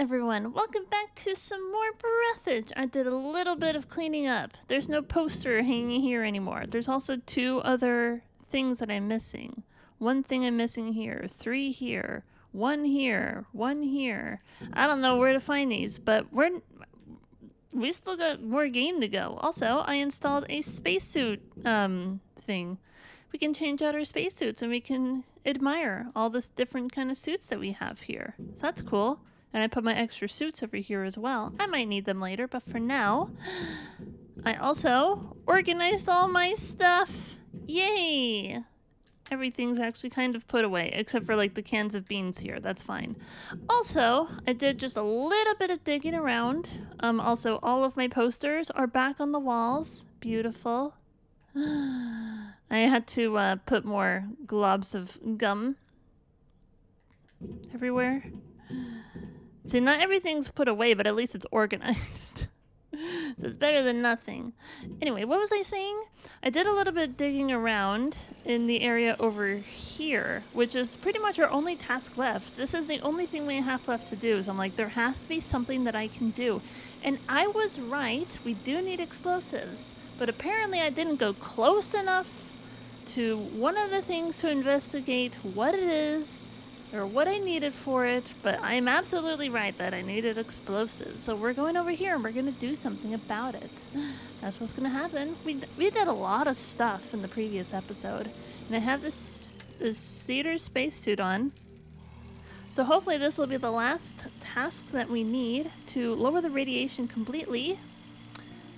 everyone, welcome back to some more Breathedge. I did a little bit of cleaning up. There's no poster hanging here anymore. There's also 2 other things that I'm missing. 1 thing I'm missing here, 3 here, 1 here, 1 here. I don't know where to find these, but we still got more game to go. Also, I installed a spacesuit thing. We can change out our spacesuits and we can admire all this different kind of suits that we have here. So that's cool. And I put my extra suits over here as well. I might need them later, but for now, I also organized all my stuff. Yay! Everything's actually kind of put away, except for like the cans of beans here. That's fine. Also, I did just a little bit of digging around. Also, all of my posters are back on the walls. Beautiful. I had to put more globs of gum everywhere. See, not everything's put away, but at least it's organized. So it's better than nothing. Anyway, what was I saying? I did a little bit of digging around in the area over here, which is pretty much our only task left. This is the only thing we have left to do. So I'm like, there has to be something that I can do. And I was right. We do need explosives. But apparently I didn't go close enough to one of the things to investigate what it is or what I needed for it, but I'm absolutely right that I needed explosives. So we're going over here and we're going to do something about it. That's what's going to happen. We did a lot of stuff in the previous episode, and I have this cedar spacesuit on. So hopefully this will be the last task that we need to lower the radiation completely,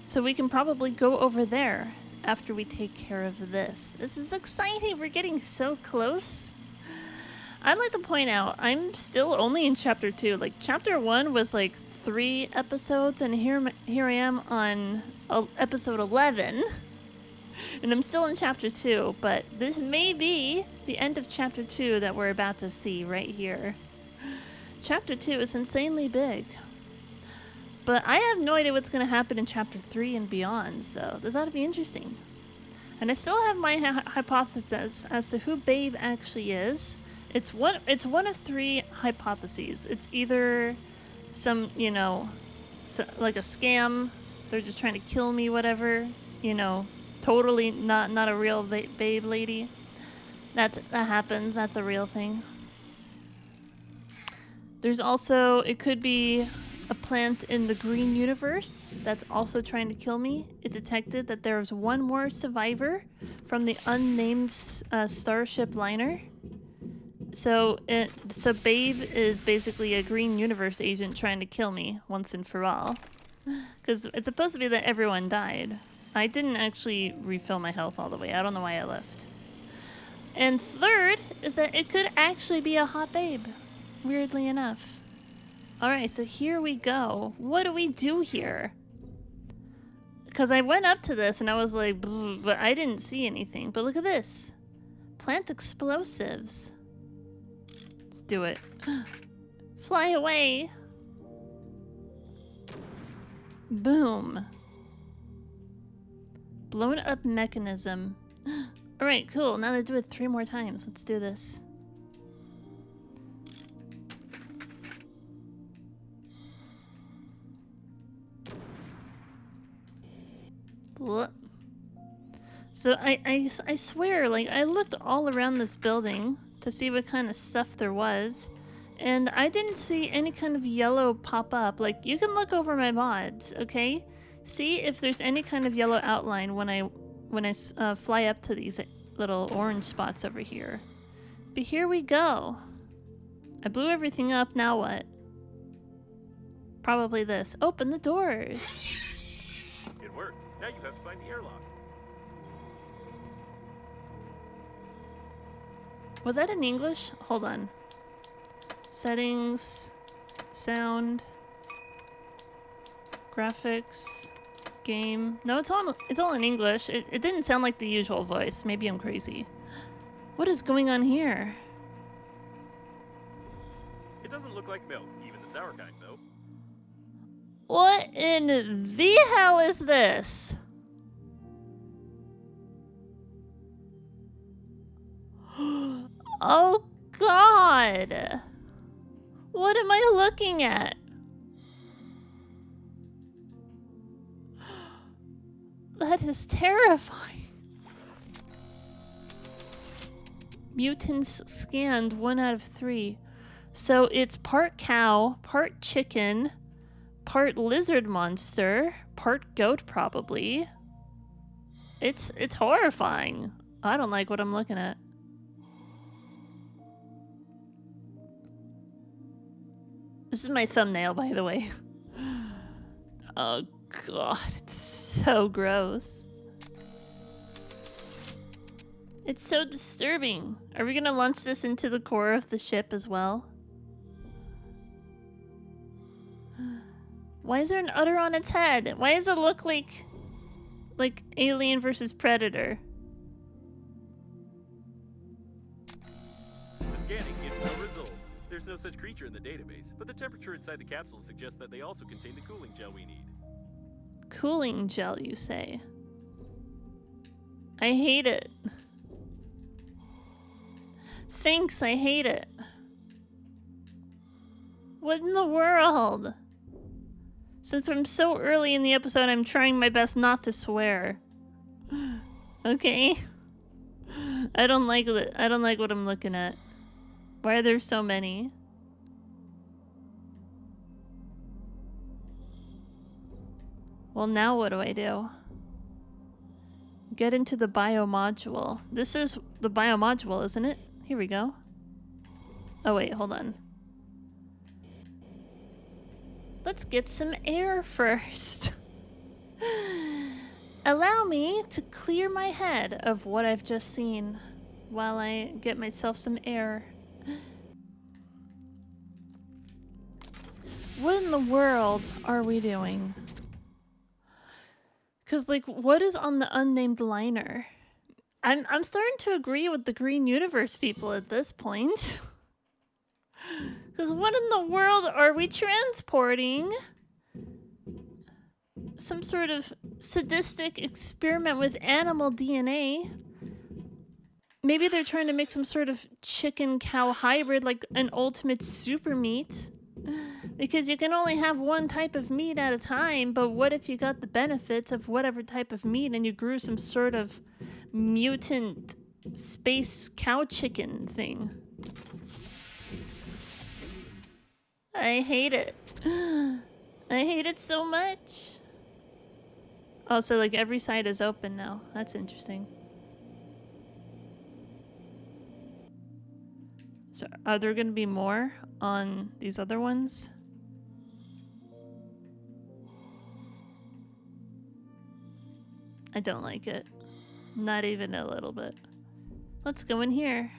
so we can probably go over there after we take care of this. This is exciting. We're getting so close. I'd like to point out, I'm still only in chapter 2. Like, chapter 1 was like 3 episodes, and here I am on episode 11. And I'm still in chapter 2, but this may be the end of chapter 2 that we're about to see right here. Chapter 2 is insanely big. But I have no idea what's going to happen in chapter 3 and beyond, so this ought to be interesting. And I still have my hypothesis as to who Babe actually is. It's one of 3 hypotheses. It's either some, like a scam. They're just trying to kill me, whatever. Totally not a real Babe lady. That happens. That's a real thing. There's also, it could be a plant in the green universe that's also trying to kill me. It detected that there was 1 more survivor from the unnamed starship liner. So Babe is basically a green universe agent trying to kill me once and for all. Because it's supposed to be that everyone died. I didn't actually refill my health all the way. I don't know why I left. And third is that it could actually be a hot babe. Weirdly enough. Alright, so here we go. What do we do here? Because I went up to this and I was like, but I didn't see anything. But look at this. Plant explosives. Let's do it. Fly away. Boom. Blown up mechanism. Alright, cool. Now let's do it 3 more times. Let's do this. So I swear, like, I looked all around this building to see what kind of stuff there was, and I didn't see any kind of yellow pop up. Like, you can look over my mods, okay? See if there's any kind of yellow outline when I fly up to these little orange spots over here. But here we go. I blew everything up, now what? Probably this. Open the doors. It worked. Now you have to find the airlock. Was that in English? Hold on. Settings, sound, graphics, game. No, it's all in English. It didn't sound like the usual voice. Maybe I'm crazy. What is going on here? It doesn't look like milk, even the sour kind, though. What in the hell is this? Oh God. What am I looking at? That is terrifying. Mutants scanned 1 out of 3. So it's part cow, part chicken, part lizard monster, part goat probably. It's horrifying. I don't like what I'm looking at. This is my thumbnail, by the way. Oh god, it's so gross. It's so disturbing. Are we gonna launch this into the core of the ship as well? Why is there an udder on its head? Why does it look like Alien versus Predator? The scanning gives no results. There's no such creature in the database, but the temperature inside the capsules suggests that they also contain the cooling gel we need. Cooling gel, you say? I hate it. Thanks, I hate it. What in the world? Since I'm so early in the episode, I'm trying my best not to swear. Okay? I don't like what I'm looking at. Why are there so many? Well, now what do I do? Get into the biomodule. This is the biomodule, isn't it? Here we go. Oh wait, hold on. Let's get some air first. Allow me to clear my head of what I've just seen while I get myself some air. What in the world are we doing? Because, like, what is on the unnamed liner? I'm starting to agree with the Green Universe people at this point. Because what in the world are we transporting? Some sort of sadistic experiment with animal DNA. Maybe they're trying to make some sort of chicken-cow hybrid, like an ultimate super meat. Because you can only have one type of meat at a time, but what if you got the benefits of whatever type of meat and you grew some sort of mutant space cow chicken thing? I hate it. I hate it so much. Oh, so like every side is open now. That's interesting. So are there going to be more on these other ones? I don't like it. Not even a little bit. Let's go in here.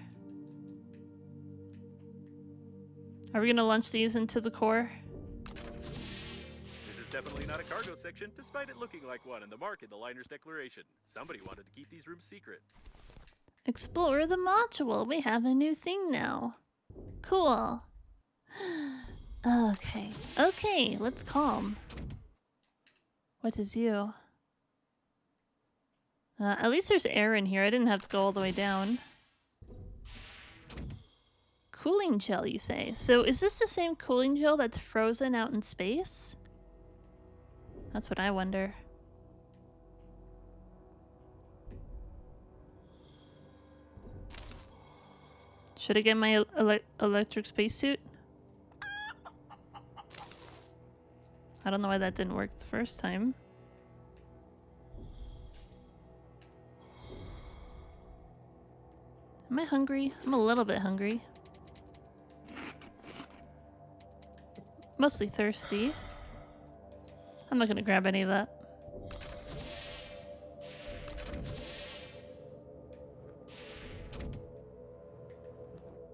Are we going to launch these into the core? This is definitely not a cargo section, despite it looking like one and the mark in the liner's declaration. Somebody wanted to keep these rooms secret. Explore the module. We have a new thing now. Cool. Okay. Okay, let's calm. What is you? At least there's air in here. I didn't have to go all the way down. Cooling gel, you say? So is this the same cooling gel that's frozen out in space? That's what I wonder. Should I get my electric spacesuit? I don't know why that didn't work the first time. Am I hungry? I'm a little bit hungry. Mostly thirsty. I'm not gonna grab any of that.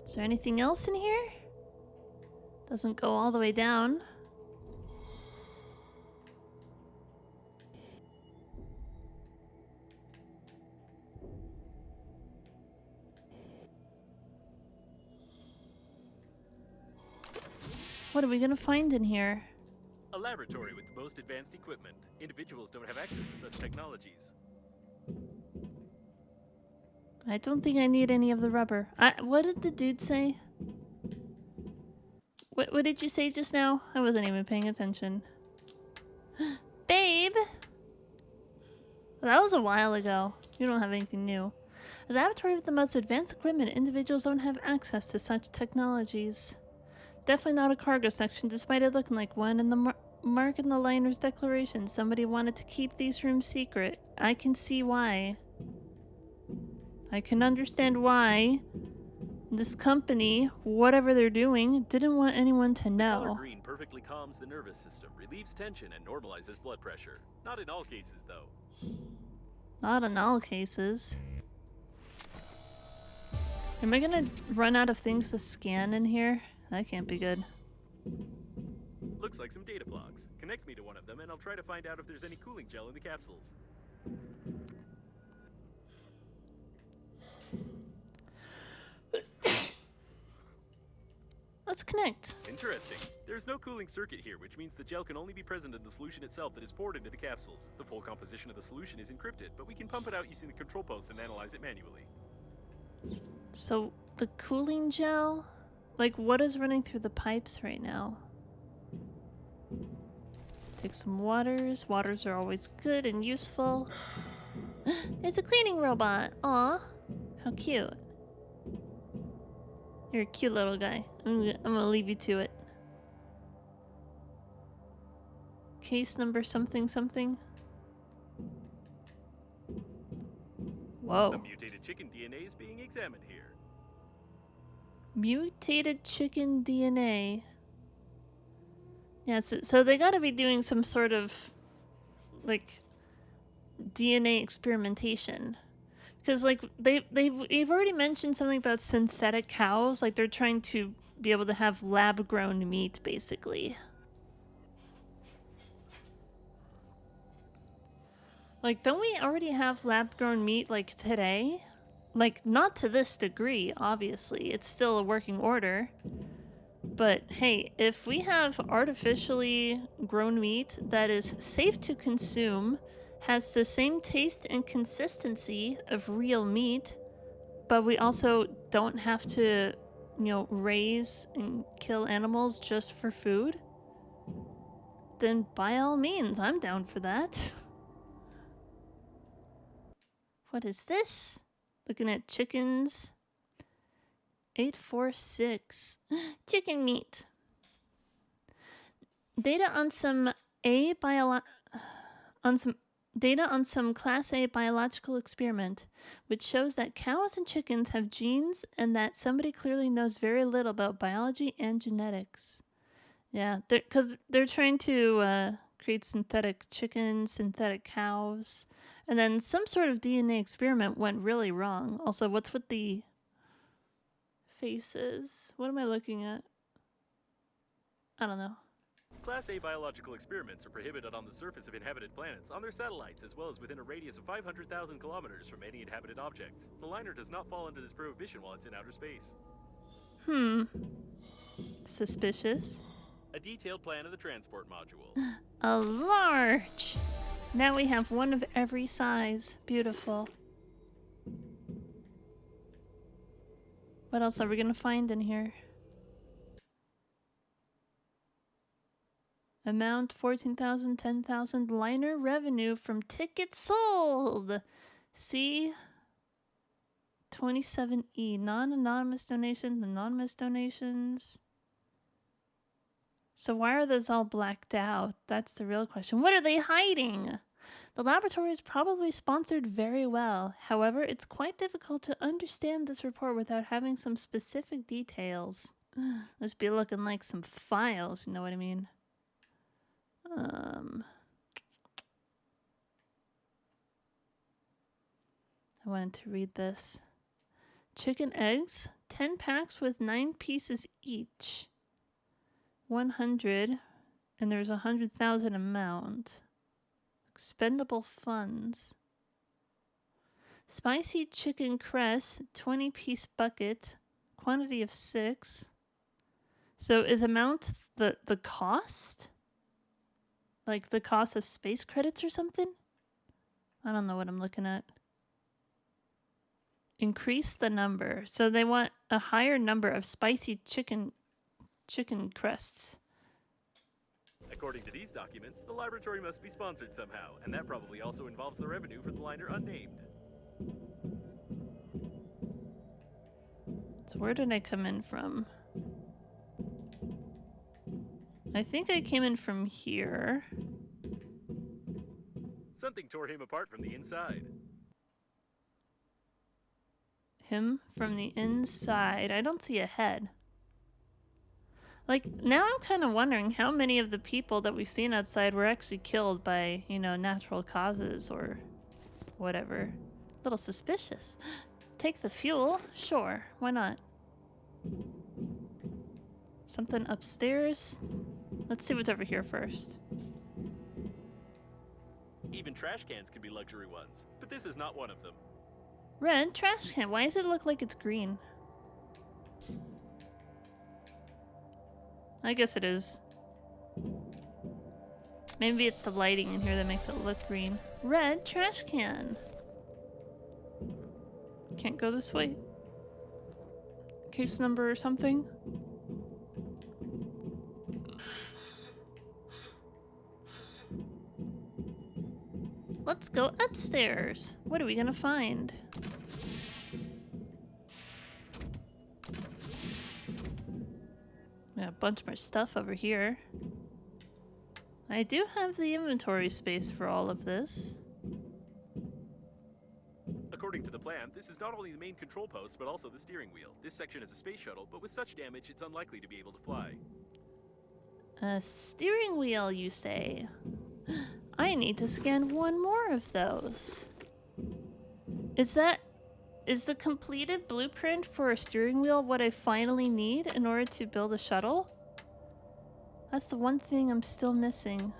Is there anything else in here? Doesn't go all the way down. What are we gonna find in here? A laboratory with the most advanced equipment. Individuals don't have access to such technologies. I don't think I need any of the rubber. What did the dude say? What did you say just now? I wasn't even paying attention. Babe! That was a while ago. You don't have anything new. A laboratory with the most advanced equipment. Individuals don't have access to such technologies. Definitely not a cargo section, despite it looking like one. In the mark in the liner's declaration, somebody wanted to keep these rooms secret. I can see why. I can understand why this company, whatever they're doing, didn't want anyone to Color know. green perfectly calms the nervous system, relieves tension, and normalizes blood pressure. Not in all cases, though. Not in all cases. Am I gonna run out of things to scan in here? That can't be good. Looks like some data blocks. Connect me to one of them, and I'll try to find out if there's any cooling gel in the capsules. Let's connect. Interesting. There's no cooling circuit here, which means the gel can only be present in the solution itself that is poured into the capsules. The full composition of the solution is encrypted, but we can pump it out using the control post and analyze it manually. So, the cooling gel? Like, what is running through the pipes right now? Take some waters. Waters are always good and useful. It's a cleaning robot. Aw. How cute. You're a cute little guy. I'm gonna leave you to it. Case number something something. Whoa. Some mutated chicken DNA is being examined here. Mutated chicken DNA. Yeah, so they gotta be doing some sort of, like, DNA experimentation. Because, like, they've already mentioned something about synthetic cows. Like, they're trying to be able to have lab-grown meat, basically. Like, don't we already have lab-grown meat, like, today? Like, not to this degree, obviously. It's still a working order. But, hey, if we have artificially grown meat that is safe to consume, has the same taste and consistency of real meat, but we also don't have to, you know, raise and kill animals just for food, then by all means, I'm down for that. What is this? Looking at chickens. 846. Chicken meat. Data on some Class A biological experiment, which shows that cows and chickens have genes and that somebody clearly knows very little about biology and genetics. Yeah, because they're trying to create synthetic chickens, synthetic cows, and then some sort of DNA experiment went really wrong. Also, what's with the faces? What am I looking at? I don't know. Class A biological experiments are prohibited on the surface of inhabited planets, on their satellites, as well as within a radius of 500,000 kilometers from any inhabited objects. The liner does not fall under this prohibition while it's in outer space. Suspicious. A detailed plan of the transport module. A large! Now we have one of every size. Beautiful. What else are we gonna find in here? Amount 14,000, 10,000. Liner revenue from tickets sold. See 27E. Non-anonymous donations, anonymous donations. So why are those all blacked out? That's the real question. What are they hiding? The laboratory is probably sponsored very well. However, it's quite difficult to understand this report without having some specific details. Must be looking like some files, you know what I mean? I wanted to read this. Chicken eggs, 10 packs with 9 pieces each. 100, and there's 100,000 amount. Expendable funds. Spicy chicken crest, 20-piece bucket, quantity of 6. So is amount the cost? Like the cost of space credits or something? I don't know what I'm looking at. Increase the number. So they want a higher number of spicy chicken crests. According to these documents, the laboratory must be sponsored somehow, and that probably also involves the revenue for the liner unnamed. So where did I come in from? I think I came in from here. Something tore him apart from the inside. Him from the inside. I don't see a head. Like, now I'm kind of wondering how many of the people that we've seen outside were actually killed by, you know, natural causes or whatever. A little suspicious. Take the fuel? Sure, why not? Something upstairs? Let's see what's over here first. Even trash cans can be luxury ones, but this is not one of them. Red trash can. Why does it look like it's green? I guess it is. Maybe it's the lighting in here that makes it look green. Red trash can. Can't go this way. Case number or something? Let's go upstairs. What are we gonna find? Got a bunch more stuff over here. I do have the inventory space for all of this. According to the plan, this is not only the main control post, but also the steering wheel. This section is a space shuttle, but with such damage, it's unlikely to be able to fly. A steering wheel, you say? I need to scan one more of those. Is the completed blueprint for a steering wheel what I finally need in order to build a shuttle? That's the one thing I'm still missing.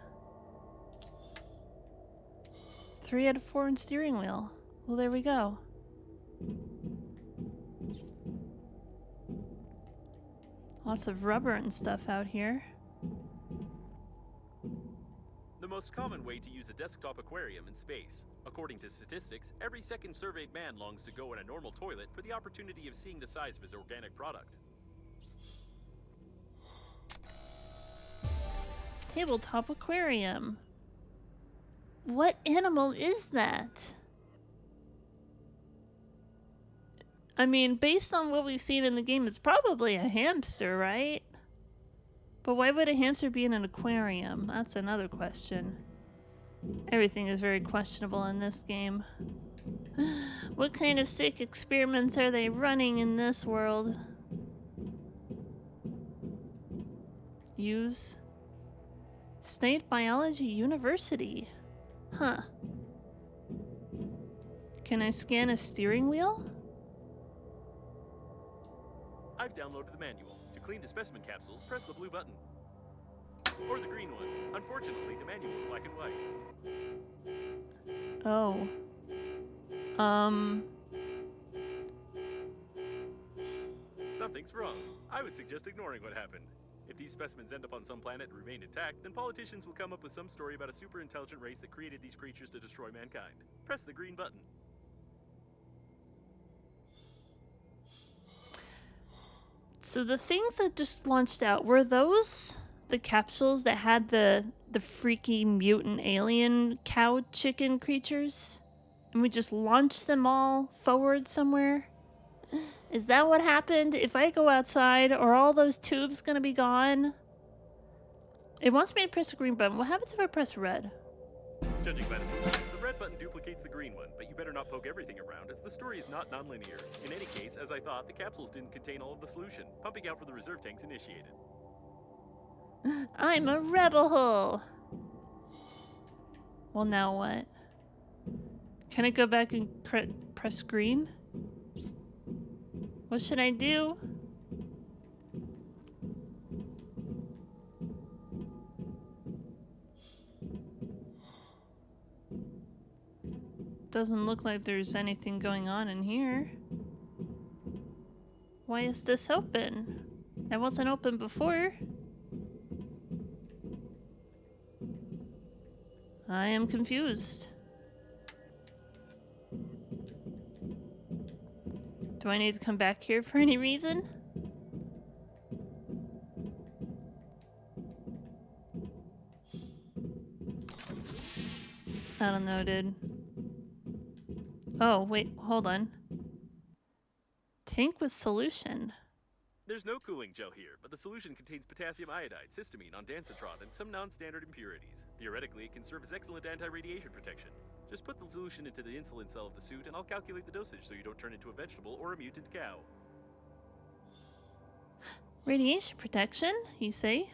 3 out of 4 in steering wheel. Well, there we go. Lots of rubber and stuff out here. The most common way to use a desktop aquarium in space. According to statistics, every second surveyed man longs to go in a normal toilet for the opportunity of seeing the size of his organic product. Tabletop aquarium. What animal is that? I mean, based on what we've seen in the game, it's probably a hamster, right? But why would a hamster be in an aquarium? That's another question. Everything is very questionable in this game. What kind of sick experiments are they running in this world? Use State Biology University. Huh. Can I scan a steering wheel? I've downloaded the manual. To clean the specimen capsules, press the blue button. Or the green one. Unfortunately, the manual is black and white. Oh. Something's wrong. I would suggest ignoring what happened. If these specimens end up on some planet and remain intact, then politicians will come up with some story about a super intelligent race that created these creatures to destroy mankind. Press the green button. So the things that just launched out, were those the capsules that had the freaky mutant alien cow chicken creatures? And we just launched them all forward somewhere? Is that what happened? If I go outside, are all those tubes gonna be gone? It wants me to press the green button. What happens if I press red? Judging by the movement, the red button duplicates the green one, but you better not poke everything around, as the story is not nonlinear. In any case, as I thought, the capsules didn't contain all of the solution. Pumping out for the reserve tanks initiated. I'm a rebel! Well, now what? Can I go back and press green? What should I do? Doesn't look like there's anything going on in here. Why is this open? That wasn't open before. I am confused. Do I need to come back here for any reason? I don't know, dude. Oh, wait, hold on. Tank with solution. There's no cooling gel here, but the solution contains potassium iodide, cysteamine, ondansetron, and some non-standard impurities. Theoretically, it can serve as excellent anti-radiation protection. Just put the solution into the insulin cell of the suit, and I'll calculate the dosage so you don't turn into a vegetable or a mutant cow. Radiation protection, you say?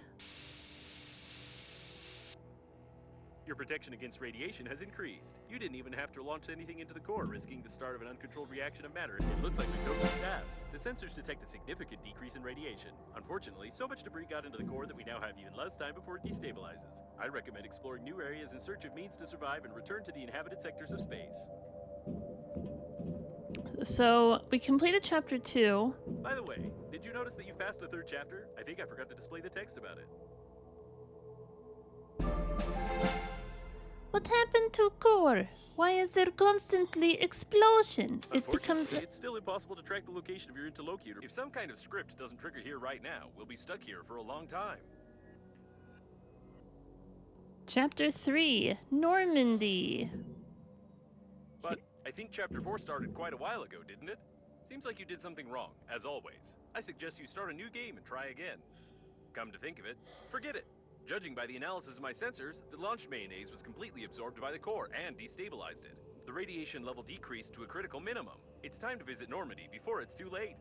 Your protection against radiation has increased. You didn't even have to launch anything into the core, risking the start of an uncontrolled reaction of matter. It looks like we've done the task. The sensors detect a significant decrease in radiation. Unfortunately, so much debris got into the core that we now have even less time before it destabilizes. I recommend exploring new areas in search of means to survive and return to the inhabited sectors of space. So, we completed chapter 2. By the way, did you notice that you've passed the third chapter? I think I forgot to display the text about it. What happened to core? Why is there constantly explosion? It becomes... It's still impossible to track the location of your interlocutor. If some kind of script doesn't trigger here right now, we'll be stuck here for a long time. Chapter 3, Normandy. But I think Chapter 4 started quite a while ago, didn't it? Seems like you did something wrong, as always. I suggest you start a new game and try again. Come to think of it, forget it. Judging by the analysis of my sensors, the launch mayonnaise was completely absorbed by the core and destabilized it. The radiation level decreased to a critical minimum. It's time to visit Normandy before it's too late.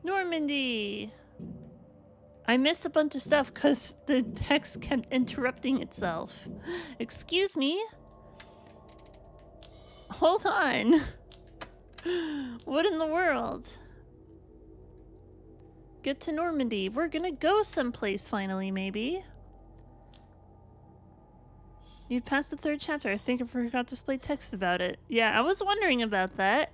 Normandy! I missed a bunch of stuff because the text kept interrupting itself. Excuse me? Hold on. What in the world? Get to Normandy. We're gonna go someplace finally, maybe. You'd passed the third chapter. I think I forgot to display text about it. Yeah, I was wondering about that.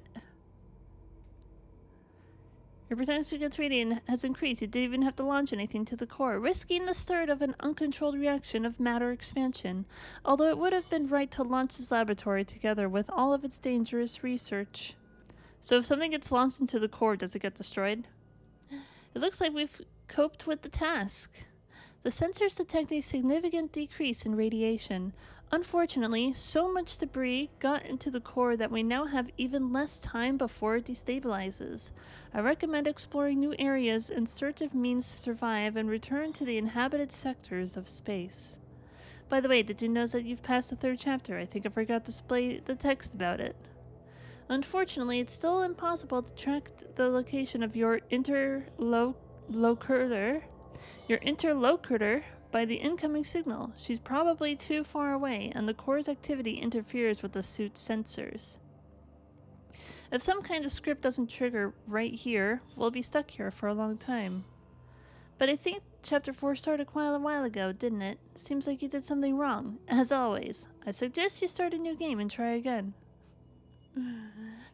Your protection against radiation has increased. You didn't even have to launch anything to the core, risking the start of an uncontrolled reaction of matter expansion. Although it would have been right to launch this laboratory together with all of its dangerous research. So if something gets launched into the core, does it get destroyed? It looks like we've coped with the task. The sensors detect a significant decrease in radiation. Unfortunately, so much debris got into the core that we now have even less time before it destabilizes. I recommend exploring new areas in search of means to survive and return to the inhabited sectors of space. By the way, did you notice that you've passed the third chapter? I think I forgot to display the text about it. Unfortunately, it's still impossible to track the location of your interlocutor by the incoming signal. She's probably too far away, and the core's activity interferes with the suit's sensors. If some kind of script doesn't trigger right here, we'll be stuck here for a long time. But I think Chapter 4 started quite a while ago, didn't it? Seems like you did something wrong. As always, I suggest you start a new game and try again.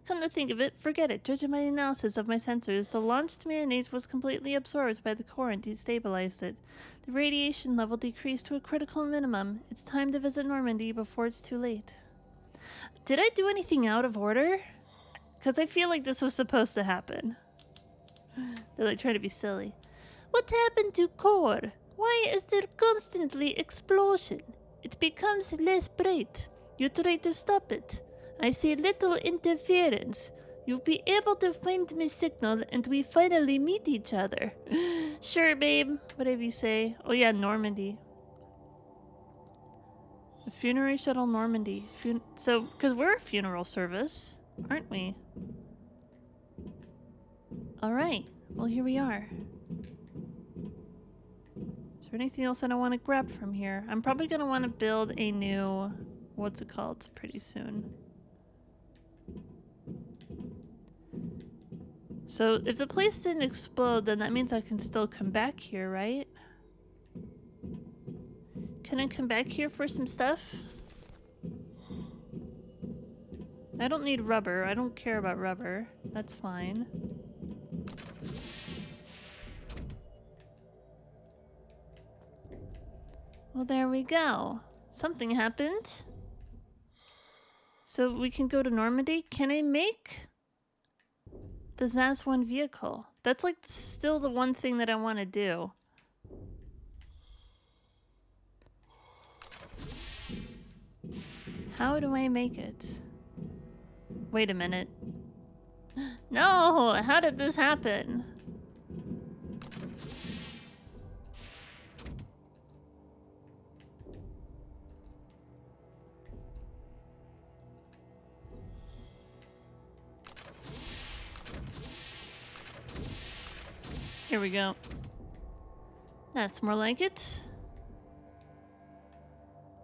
Come to think of it, forget it. Judging by the analysis of my sensors, the launched mayonnaise was completely absorbed by the core and destabilized it. The radiation level decreased to a critical minimum. It's time to visit Normandy before it's too late. Did I do anything out of order? Because I feel like this was supposed to happen. They're like trying to be silly. What happened to core? Why is there constantly explosion? It becomes less bright. You try to stop it. I see little interference. You'll be able to find my signal and we finally meet each other. Sure, babe. Whatever you say. Oh yeah, Normandy. The funerary shuttle Normandy. So, because we're a funeral service, aren't we? Alright. Well, here we are. Is there anything else that I want to grab from here? I'm probably going to want to build a new... What's it called? Pretty soon. So, if the place didn't explode, then that means I can still come back here, right? Can I come back here for some stuff? I don't need rubber. I don't care about rubber. That's fine. Well, there we go. Something happened. So we can go to Normandy. Can I make the ZAS-1 vehicle? That's like still the one thing that I want to do. How do I make it? Wait a minute. No! How did this happen? Here we go. That's more like it.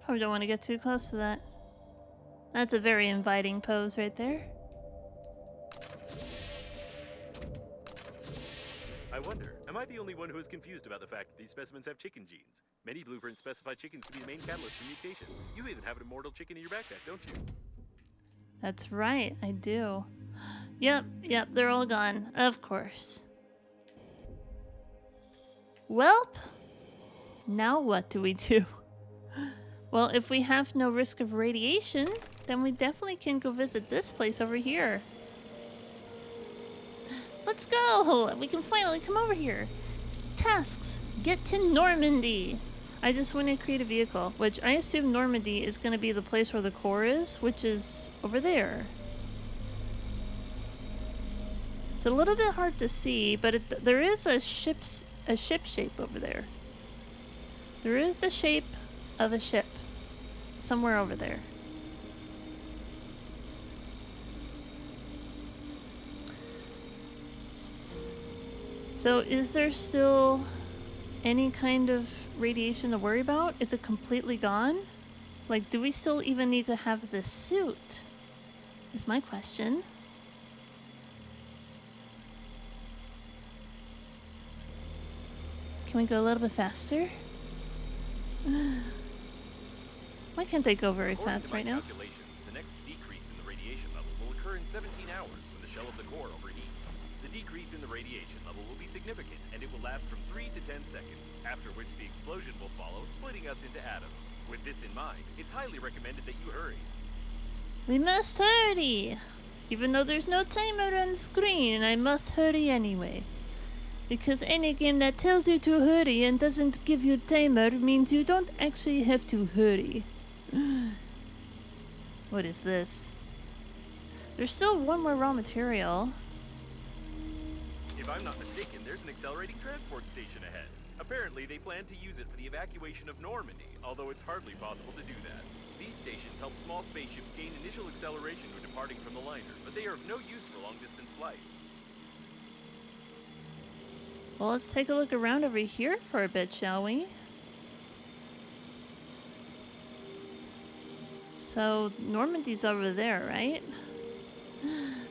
Probably don't want to get too close to that. That's a very inviting pose right there. I wonder, am I the only one who is confused about the fact that these specimens have chicken genes? Many blueprints specify chickens to be the main catalyst for mutations. You even have an immortal chicken in your backpack, don't you? That's right, I do. Yep, they're all gone. Of course. Welp, now what do we do? Well, if we have no risk of radiation, then we definitely can go visit this place over here. Let's go! We can finally come over here. Tasks. Get to Normandy. I just want to create a vehicle, which I assume Normandy is going to be the place where the core is, which is over there. It's a little bit hard to see, but there is a ship shape over there. There is the shape of a ship somewhere over there. So is there still any kind of radiation to worry about? Is it completely gone? Like, do we still even need to have this suit? Is my question. Can we go a little bit faster? Why can't they go very fast right now? The next decrease in the radiation level will occur in 17 hours when the shell of the core overheats. The decrease in the radiation level will be significant, and it will last from 3 to 10 seconds, after which the explosion will follow, splitting us into atoms. With this in mind, it's highly recommended that you hurry. We must hurry! Even though there's no timer on screen, I must hurry anyway. Because any game that tells you to hurry and doesn't give you a timer means you don't actually have to hurry. What is this? There's still one more raw material. If I'm not mistaken, there's an accelerating transport station ahead. Apparently, they plan to use it for the evacuation of Normandy, although it's hardly possible to do that. These stations help small spaceships gain initial acceleration when departing from the liner, but they are of no use for long-distance flights. Well, let's take a look around over here for a bit, shall we? So, Normandy's over there, right?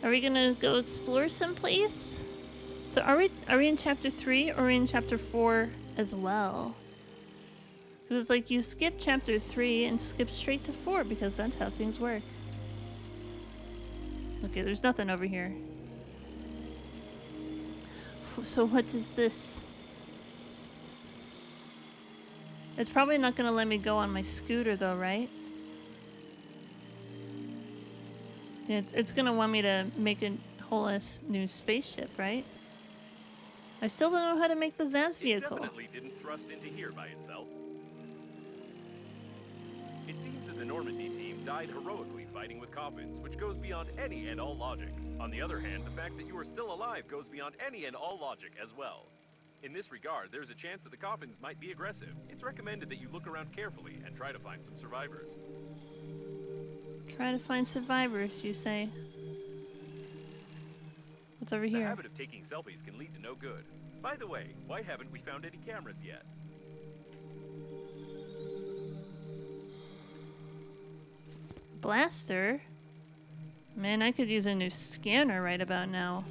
Are we gonna go explore someplace? So are we in chapter 3 or in chapter 4 as well? Because it's like you skip chapter 3 and skip straight to 4 because that's how things work. Okay, there's nothing over here. So what is this? It's probably not gonna let me go on my scooter though, right? Yeah, it's gonna want me to make a whole new spaceship, right? I still don't know how to make the Zaz vehicle. It definitely didn't thrust into here by itself. It seems that the Normandy team died heroically fighting with coffins, which goes beyond any and all logic. On the other hand, the fact that you are still alive goes beyond any and all logic as well. In this regard, there's a chance that the coffins might be aggressive. It's recommended that you look around carefully and try to find some survivors. Try to find survivors, you say? What's over here? The habit of taking selfies can lead to no good. By the way, why haven't we found any cameras yet? Blaster? Man, I could use a new scanner right about now.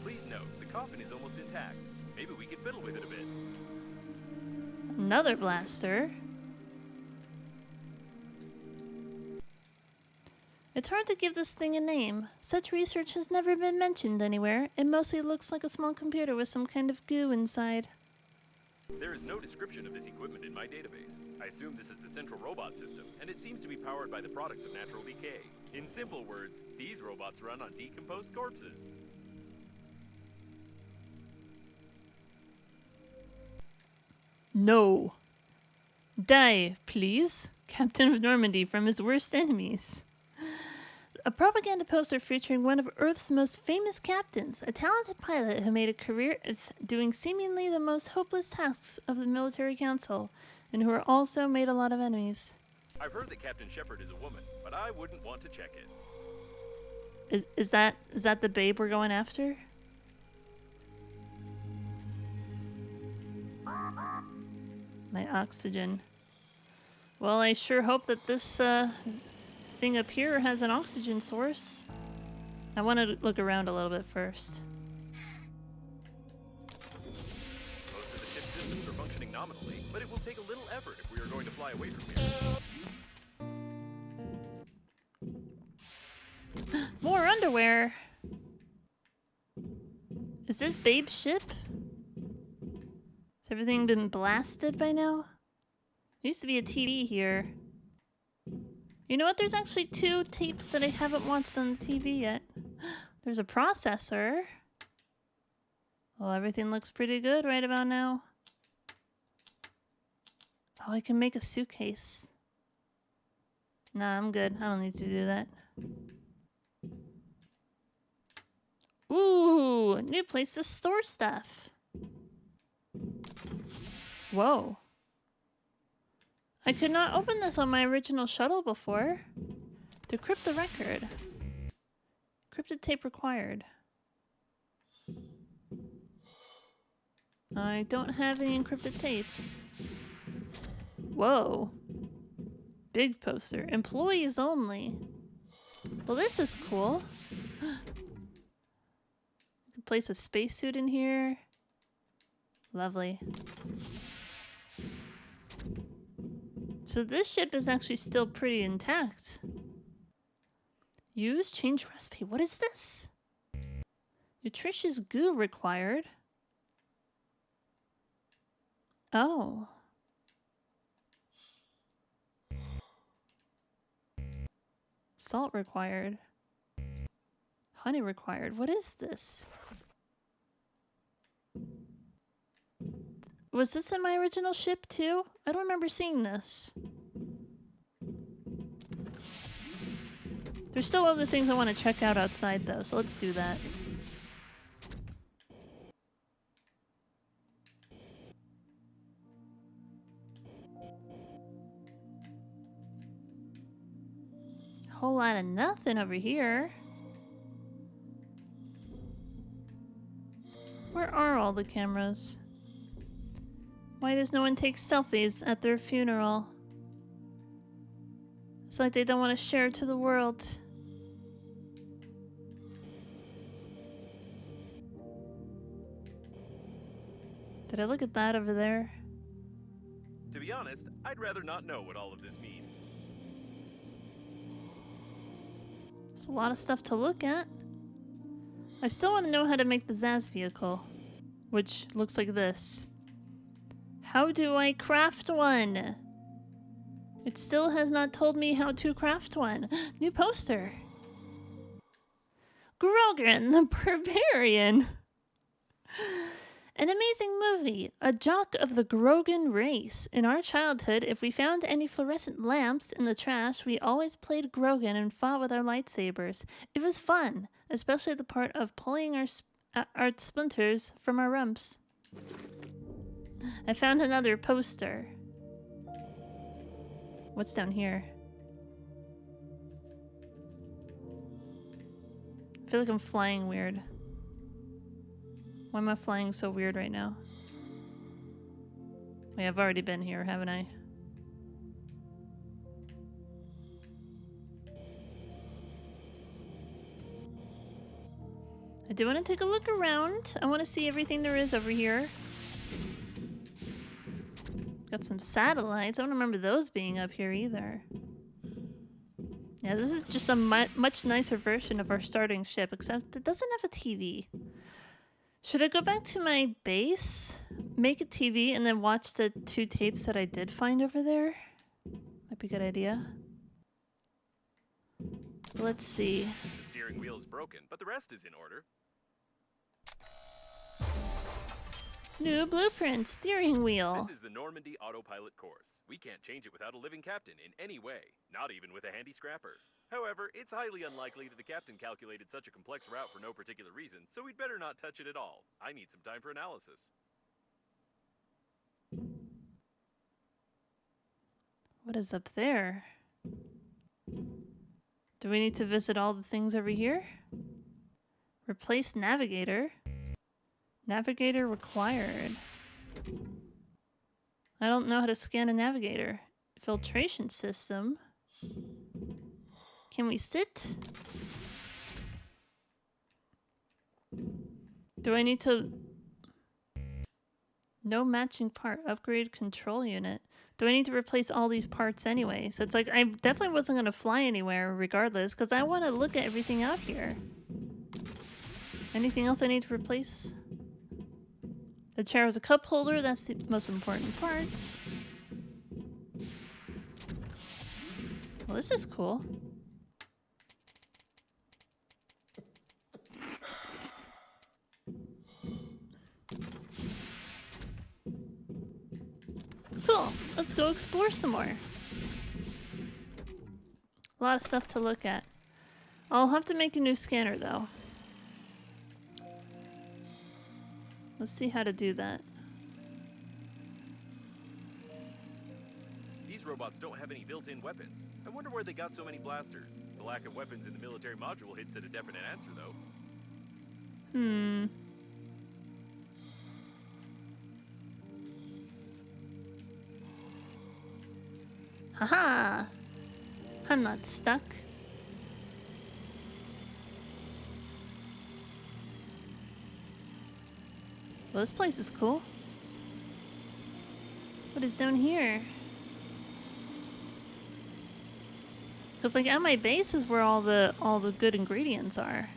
Please note, the coffin is almost intact. Maybe we could fiddle with it a bit. Another blaster? It's hard to give this thing a name. Such research has never been mentioned anywhere. It mostly looks like a small computer with some kind of goo inside. There is no description of this equipment in my database. I assume this is the central robot system, and it seems to be powered by the products of natural decay. In simple words, these robots run on decomposed corpses. No. Die, please. Captain of Normandy from his worst enemies. A propaganda poster featuring one of Earth's most famous captains, a talented pilot who made a career of doing seemingly the most hopeless tasks of the military council, and who are also made a lot of enemies. I've heard that Captain Shepard is a woman, but I wouldn't want to check it. Is that the babe we're going after? My oxygen. Well, I sure hope that this thing up here has an oxygen source. I want to look around a little bit first. Most of the ship's systems are functioning nominally, but it will take a little effort if we are going to fly away from here. More underwear! Is this Babe's ship? Has everything been blasted by now? There used to be a TV here. You know what? There's actually 2 tapes that I haven't watched on the TV yet. There's a processor. Well, everything looks pretty good right about now. Oh, I can make a suitcase. Nah, I'm good. I don't need to do that. Ooh, new place to store stuff. Whoa. I could not open this on my original shuttle before. Decrypt the record. Encrypted tape required. I don't have any encrypted tapes. Whoa. Big poster. Employees only. Well, this is cool. You can place a spacesuit in here. Lovely. So this ship is actually still pretty intact. Use change recipe. What is this? Nutritious goo required. Oh. Salt required. Honey required. What is this? Was this in my original ship too? I don't remember seeing this. There's still other things I want to check out outside though, so let's do that. Whole lot of nothing over here. Where are all the cameras? Why does no one take selfies at their funeral? It's like they don't want to share it to the world. Did I look at that over there? To be honest, I'd rather not know what all of this means. It's a lot of stuff to look at. I still want to know how to make the Zaz vehicle, which looks like this. How do I craft one? It still has not told me how to craft one. New poster. Grogan the Barbarian. An amazing movie. A jock of the Grogan race. In our childhood, if we found any fluorescent lamps in the trash, we always played Grogan and fought with our lightsabers. It was fun, especially the part of pulling our splinters from our rumps. I found another poster. What's down here? I feel like I'm flying weird. Why am I flying so weird right now? Wait, I've already been here, haven't I? I do want to take a look around. I want to see everything there is over here. Got some satellites. I don't remember those being up here either. Yeah, this is just a much nicer version of our starting ship, except it doesn't have a TV. Should I go back to my base, make a TV, and then watch the 2 tapes that I did find over there? Might be a good idea. Let's see. The steering wheel is broken, but the rest is in order. New blueprint, steering wheel. This is the Normandy autopilot course. We can't change it without a living captain in any way, not even with a handy scrapper. However, it's highly unlikely that the captain calculated such a complex route for no particular reason, so we'd better not touch it at all. I need some time for analysis. What is up there? Do we need to visit all the things over here? Replace navigator. Navigator required. I don't know how to scan a navigator. Filtration system. Can we sit? Do I need to... No matching part. Upgrade control unit. Do I need to replace all these parts anyway? So it's like, I definitely wasn't going to fly anywhere regardless, because I want to look at everything out here. Anything else I need to replace? The chair was a cup holder. That's the most important part. Well, this is cool. Cool. Let's go explore some more. A lot of stuff to look at. I'll have to make a new scanner though. Let's see how to do that. These robots don't have any built-in weapons. I wonder where they got so many blasters. The lack of weapons in the military module hints at a definite answer, though. Haha! I'm not stuck. Well, this place is cool. What is down here? Because like at my base is where all the good ingredients are.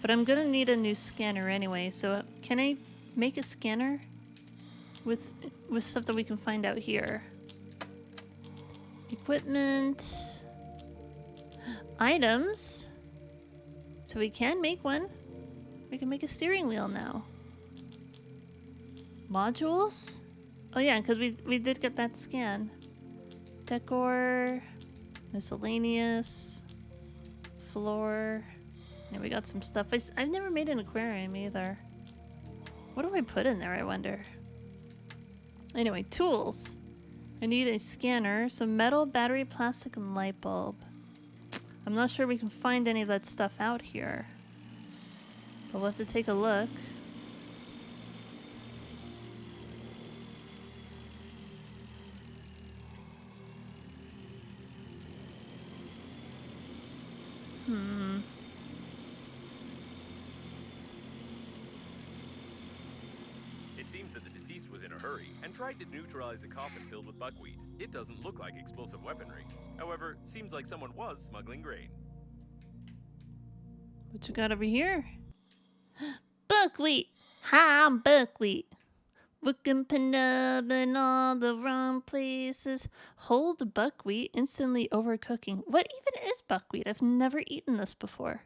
But I'm gonna need a new scanner anyway, so can I make a scanner with stuff that we can find out here? Equipment. Items. So we can make one. We can make a steering wheel now. Modules? Oh yeah, because we did get that scan. Decor. Miscellaneous. Floor. Yeah, we got some stuff. I've never made an aquarium either. What do I put in there, I wonder? Anyway, tools. I need a scanner, some metal, battery, plastic, and light bulb. I'm not sure we can find any of that stuff out here. But we'll have to take a look. It seems that the deceased was in a hurry and tried to neutralize a coffin filled with buckwheat. It doesn't look like explosive weaponry. However, seems like someone was smuggling grain. What you got over here? Buckwheat! Hi, I'm buckwheat. Looking up in all the wrong places. Hold buckwheat, instantly overcooking. What even is buckwheat? I've never eaten this before.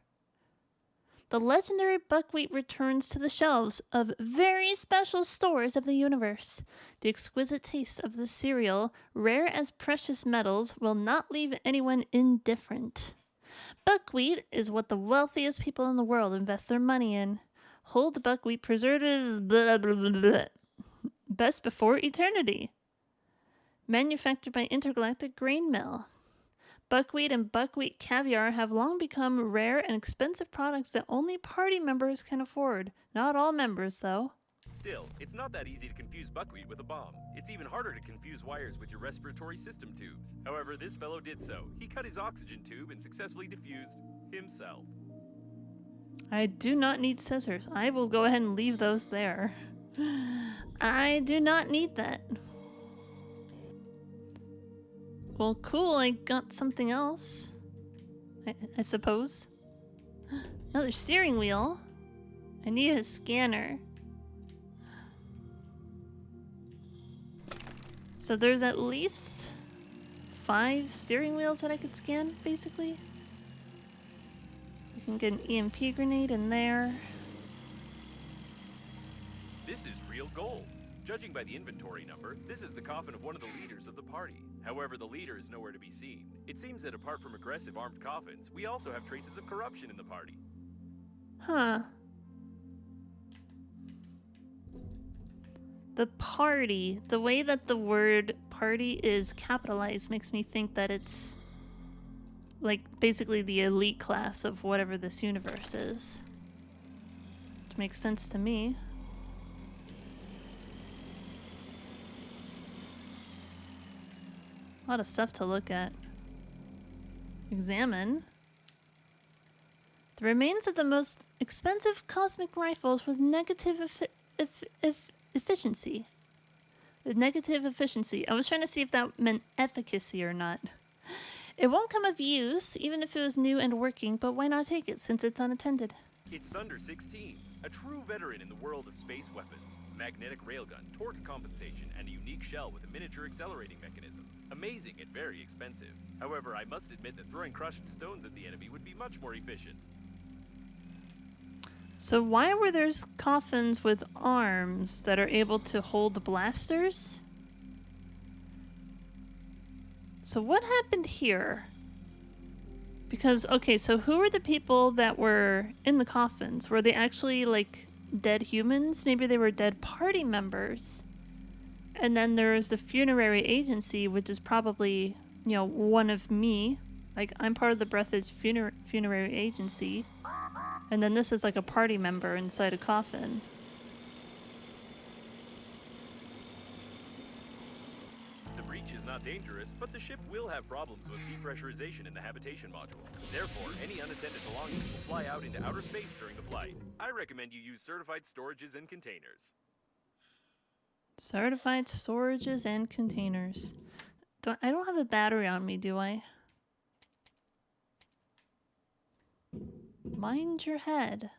The legendary buckwheat returns to the shelves of very special stores of the universe. The exquisite taste of the cereal, rare as precious metals, will not leave anyone indifferent. Buckwheat is what the wealthiest people in the world invest their money in. Hold buckwheat preservatives, blah, blah, blah, blah. Best before eternity. Manufactured by Intergalactic Grain Mill. Buckwheat and buckwheat caviar have long become rare and expensive products that only party members can afford. Not all members, though. Still, it's not that easy to confuse buckwheat with a bomb. It's even harder to confuse wires with your respiratory system tubes. However, this fellow did so. He cut his oxygen tube and successfully diffused himself. I do not need scissors. I will go ahead and leave those there. I do not need that. Well, cool, I got something else. I suppose. Another steering wheel. I need a scanner. So there's at least 5 steering wheels that I could scan, basically. We can get an EMP grenade in there. This This is real gold. Judging by the inventory number, this is the coffin of one of the leaders of the party. However, the leader is nowhere to be seen. It seems that apart from aggressive armed coffins, we also have traces of corruption in the party. Huh. The party. The way that the word party is capitalized makes me think that it's like basically the elite class of whatever this universe is. Which makes sense to me. A lot of stuff to look at. Examine. The remains of the most expensive cosmic rifles with negative efficiency. With negative efficiency. I was trying to see if that meant efficacy or not. It won't come of use, even if it was new and working, but why not take it since it's unattended? It's Thunder 16, a true veteran in the world of space weapons. Magnetic railgun, torque compensation, and a unique shell with a miniature accelerating mechanism. Amazing and very expensive. However, I must admit that throwing crushed stones at the enemy would be much more efficient. So why were there coffins with arms that are able to hold blasters? So what happened here? Because, okay, so who are the people that were in the coffins? Were they actually, like, dead humans? Maybe they were dead party members. And then there's the funerary agency, which is probably, you know, one of me. Like, I'm part of the Breathedge funerary agency. And then this is like a party member inside a coffin. The breach is not dangerous, but the ship will have problems with depressurization in the habitation module. Therefore, any unattended belongings will fly out into outer space during the flight. I recommend you use certified storages and containers. Certified storages and containers. I don't have a battery on me, do I? Mind your head.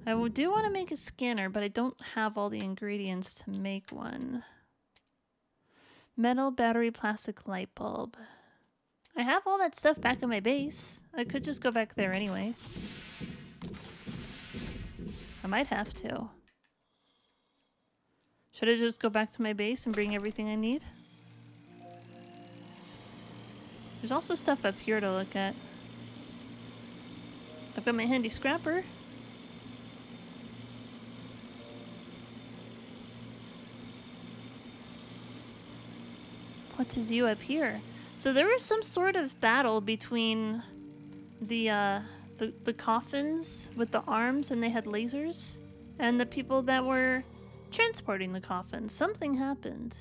I do want to make a scanner, but I don't have all the ingredients to make one. Metal, battery, plastic, light bulb. I have all that stuff back in my base. I could just go back there anyway. I might have to. Should I just go back to my base and bring everything I need? There's also stuff up here to look at. I've got my handy scrapper. What is you up here? So there was some sort of battle between the coffins with the arms and they had lasers and the people that were transporting the coffins. Something happened.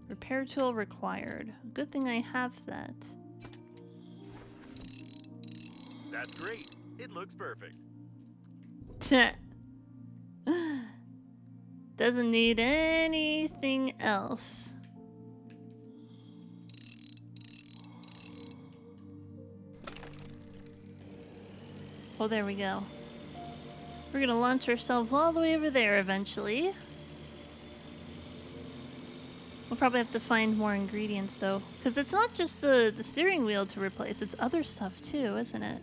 Repair tool required. Good thing I have that. That's great. It looks perfect. Doesn't need anything else. Oh, there we go. We're gonna launch ourselves all the way over there eventually. We'll probably have to find more ingredients though, because it's not just the steering wheel to replace, it's other stuff too, isn't it?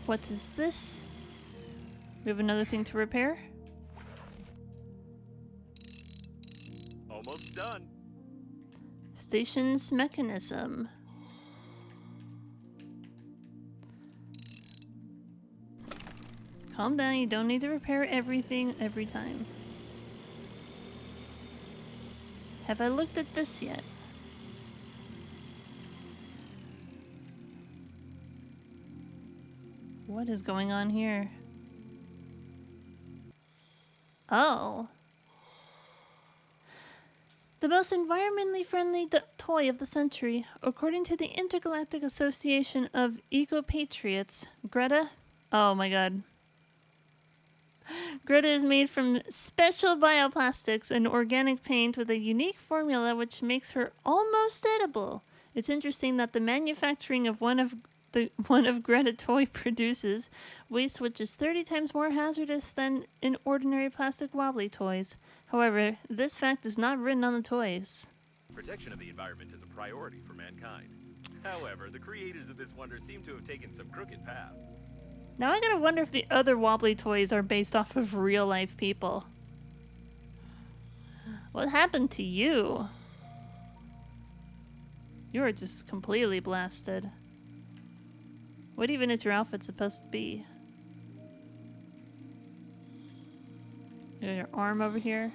What is this? We have another thing to repair? Almost done. Station's mechanism. Calm down, you don't need to repair everything every time. Have I looked at this yet? What is going on here? Oh. The most environmentally friendly toy of the century, according to the Intergalactic Association of Eco-Patriots. Greta? Oh my god. Greta is made from special bioplastics and organic paint with a unique formula which makes her almost edible. It's interesting that the manufacturing of one of Greta toy produces waste which is 30 times more hazardous than in ordinary plastic wobbly toys. However, this fact is not written on the toys. Protection of the environment is a priority for mankind. However, the creators of this wonder seem to have taken some crooked path. Now I gotta wonder if the other wobbly toys are based off of real life people. What happened to you? You are just completely blasted. What even is your outfit supposed to be? You got your arm over here.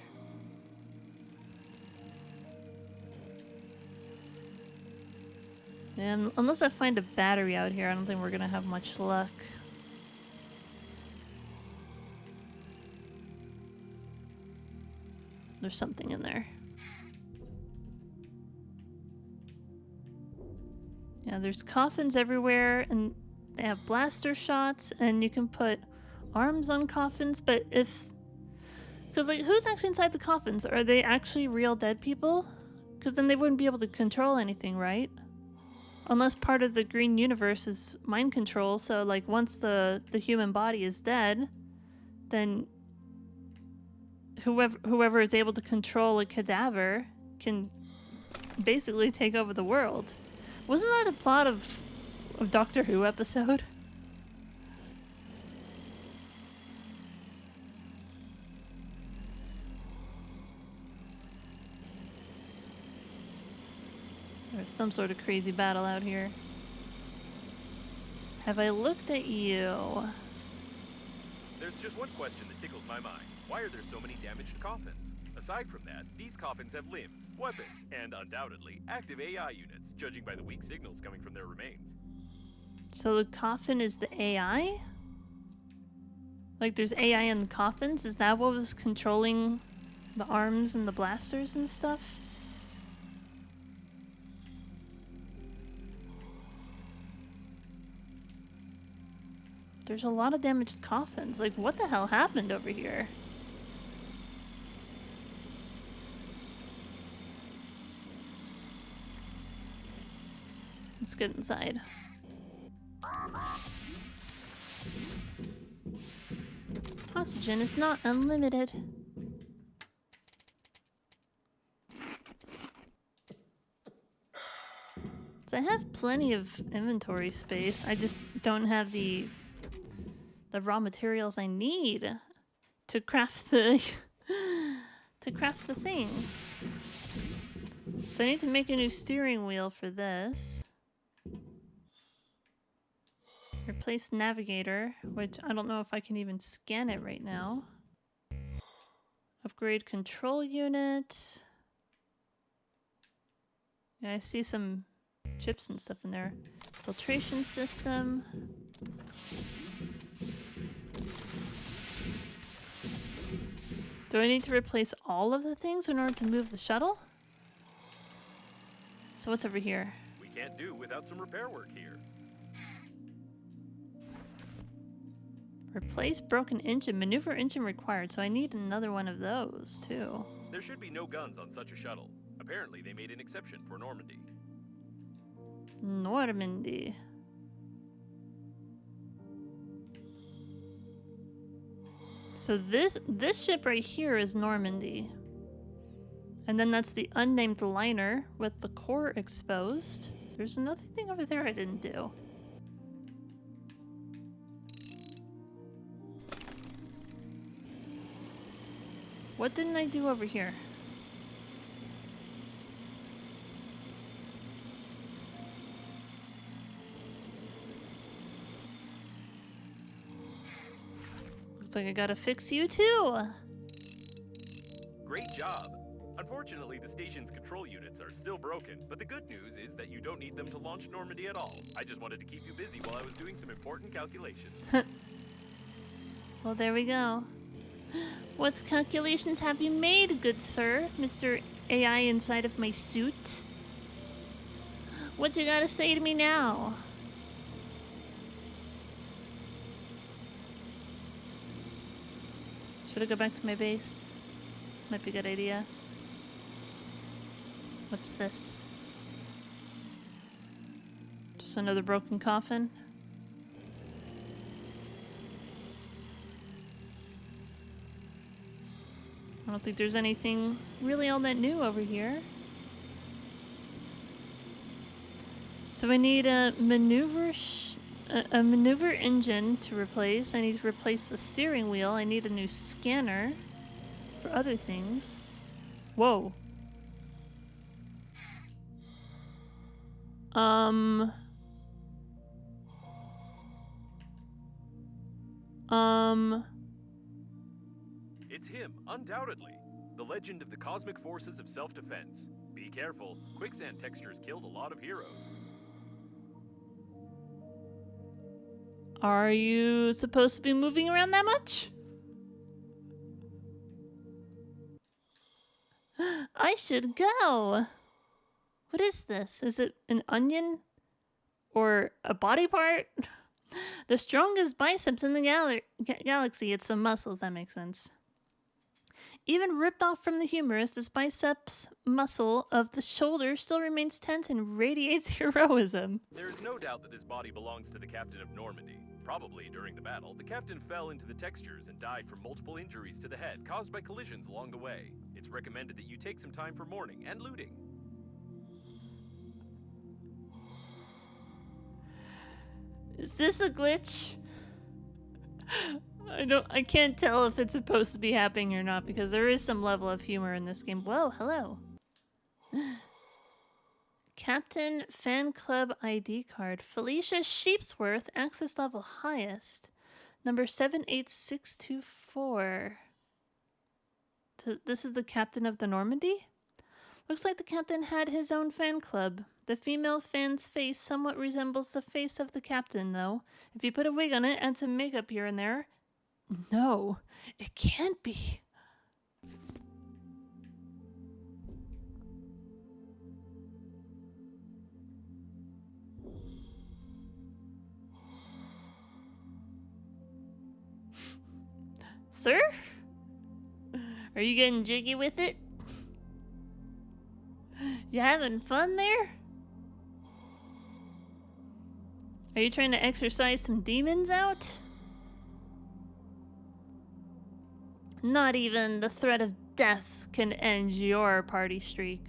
And unless I find a battery out here, I don't think we're gonna have much luck. There's something in there. Yeah, there's coffins everywhere, and they have blaster shots, and you can put arms on coffins, but if... Because, like, who's actually inside the coffins? Are they actually real dead people? Because then they wouldn't be able to control anything, right? Unless part of the green universe is mind control, so, like, once the human body is dead, then whoever is able to control a cadaver can basically take over the world. Wasn't that a plot of Doctor Who episode? There's some sort of crazy battle out here. Have I looked at you? There's just one question that tickles my mind. Why are there so many damaged coffins? Aside from that, these coffins have limbs, weapons, and undoubtedly active AI units, judging by the weak signals coming from their remains. So the coffin is the AI? Like there's AI in the coffins? Is that what was controlling the arms and the blasters and stuff? There's a lot of damaged coffins. Like, what the hell happened over here? Let's get inside. Oxygen is not unlimited. So I have plenty of inventory space. I just don't have the raw materials I need to craft the thing. So I need to make a new steering wheel for this. Replace navigator, which I don't know if I can even scan it right now. Upgrade control unit. Yeah, I see some chips and stuff in there. Filtration system. Do I need to replace all of the things in order to move the shuttle? So what's over here? We can't do without some repair work here. Replace broken engine. Maneuver engine required, so I need another one of those, too. There should be no guns on such a shuttle. Apparently, they made an exception for Normandy. Normandy. So this ship right here is Normandy. And then that's the unnamed liner with the core exposed. There's another thing over there I didn't do. What didn't I do over here? Looks like I gotta fix you too. Great job. Unfortunately, the station's control units are still broken, but the good news is that you don't need them to launch Normandy at all. I just wanted to keep you busy while I was doing some important calculations. Well, there we go. What calculations have you made, good sir, Mr. AI inside of my suit? What you gotta say to me now? Should I go back to my base? Might be a good idea. What's this? Just another broken coffin? I don't think there's anything really all that new over here. So I need a a maneuver engine to replace. I need to replace the steering wheel. I need a new scanner for other things. Whoa. Um. It's him, undoubtedly. The legend of the cosmic forces of self-defense. Be careful, quicksand textures killed a lot of heroes. Are you supposed to be moving around that much? I should go. What is this? Is it an onion? Or a body part? The strongest biceps in the galaxy. It's some muscles, that makes sense. Even ripped off from the humerus, this biceps muscle of the shoulder still remains tense and radiates heroism. There is no doubt that this body belongs to the captain of Normandy. Probably during the battle, the captain fell into the textures and died from multiple injuries to the head caused by collisions along the way. It's recommended that you take some time for mourning and looting. Is this a glitch? I can't tell if it's supposed to be happening or not because there is some level of humor in this game. Whoa, hello. Captain Fan Club ID card. Felicia Sheepsworth, access level highest. Number 78624. This is the captain of the Normandy? Looks like the captain had his own fan club. The female fan's face somewhat resembles the face of the captain, though. If you put a wig on it and some makeup here and there... No, it can't be. Sir? Are you getting jiggy with it? You having fun there? Are you trying to exorcise some demons out? Not even the threat of death can end your party streak.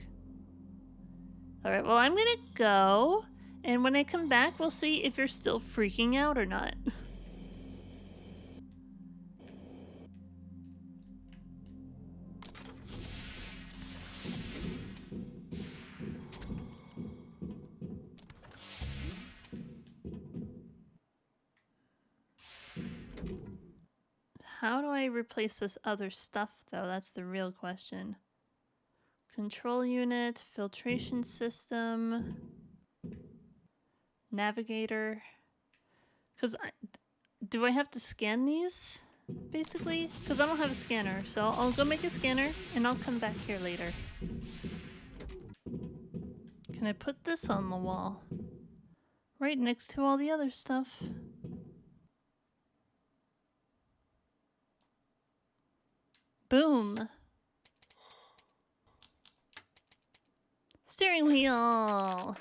Alright, well, I'm gonna go, and when I come back, we'll see if you're still freaking out or not. How do I replace this other stuff, though? That's the real question. Control unit, filtration system, navigator. Because do I have to scan these, basically? Because I don't have a scanner, so I'll go make a scanner, and I'll come back here later. Can I put this on the wall? Right next to all the other stuff. Boom. Steering wheel.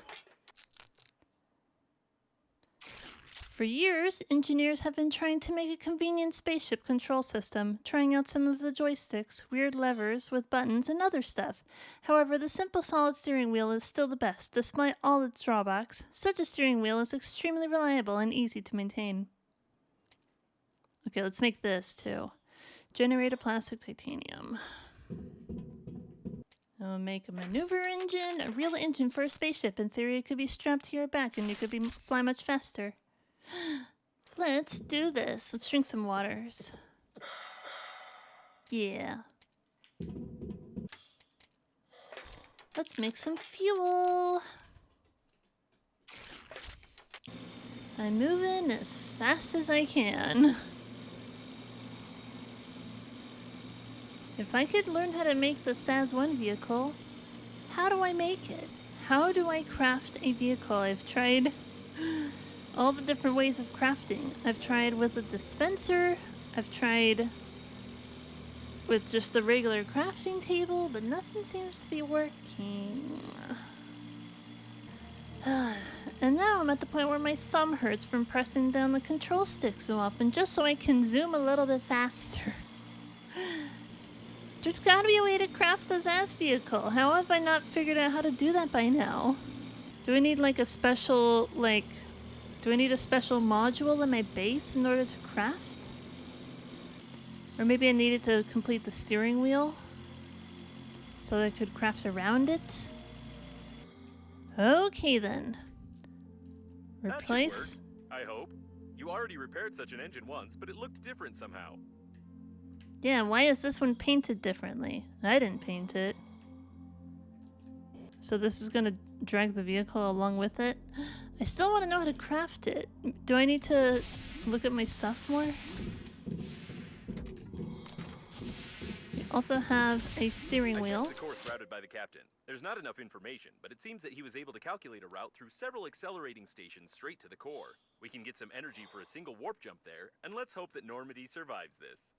For years, engineers have been trying to make a convenient spaceship control system, trying out some of the joysticks, weird levers with buttons, and other stuff. However, the simple solid steering wheel is still the best, despite all its drawbacks. Such a steering wheel is extremely reliable and easy to maintain. Okay, let's make this too. Generate a plastic titanium. I'll make a maneuver engine, a real engine for a spaceship. In theory, it could be strapped to your back and you could fly much faster. Let's do this. Let's drink some waters. Yeah. Let's make some fuel. I'm moving as fast as I can. If I could learn how to make the SAS-1 vehicle, how do I make it? How do I craft a vehicle? I've tried all the different ways of crafting. I've tried with a dispenser, I've tried with just the regular crafting table, but nothing seems to be working. And now I'm at the point where my thumb hurts from pressing down the control stick so often, just so I can zoom a little bit faster. There's gotta be a way to craft the SAS vehicle. How have I not figured out how to do that by now? Do I need like a special, like... Do I need a special module in my base in order to craft? Or maybe I needed to complete the steering wheel so that I could craft around it? Okay then. That should Replace... work, I hope. You already repaired such an engine once, but it looked different somehow. Yeah, why is this one painted differently? I didn't paint it. So this is gonna drag the vehicle along with it. I still want to know how to craft it. Do I need to look at my stuff more? We also have a steering wheel. I tested the course routed by the captain. There's not enough information, but it seems that he was able to calculate a route through several accelerating stations straight to the core. We can get some energy for a single warp jump there, and let's hope that Normandy survives this.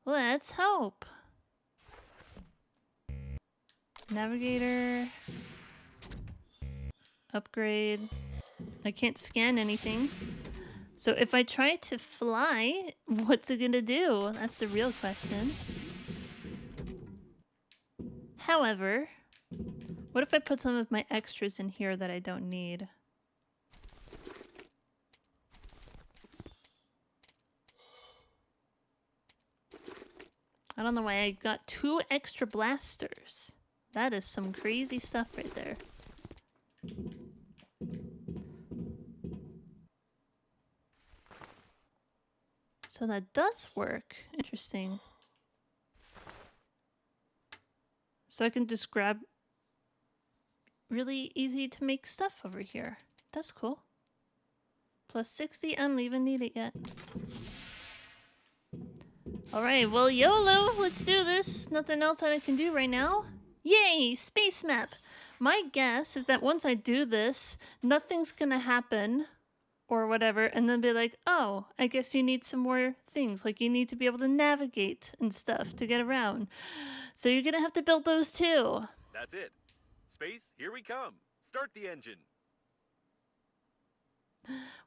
Let's hope. Navigator. Upgrade. I can't scan anything. So if I try to fly, what's it gonna do? That's the real question. However, what if I put some of my extras in here that I don't need? I don't know why I got 2 extra blasters. That is some crazy stuff right there. So that does work. Interesting. So I can just grab really easy to make stuff over here. That's cool. Plus 60, I don't even need it yet. Alright, well YOLO, let's do this. Nothing else that I can do right now. Yay, space map! My guess is that once I do this, nothing's gonna happen or whatever, and then be like, oh, I guess you need some more things. Like you need to be able to navigate and stuff to get around. So you're gonna have to build those too. That's it. Space, here we come. Start the engine.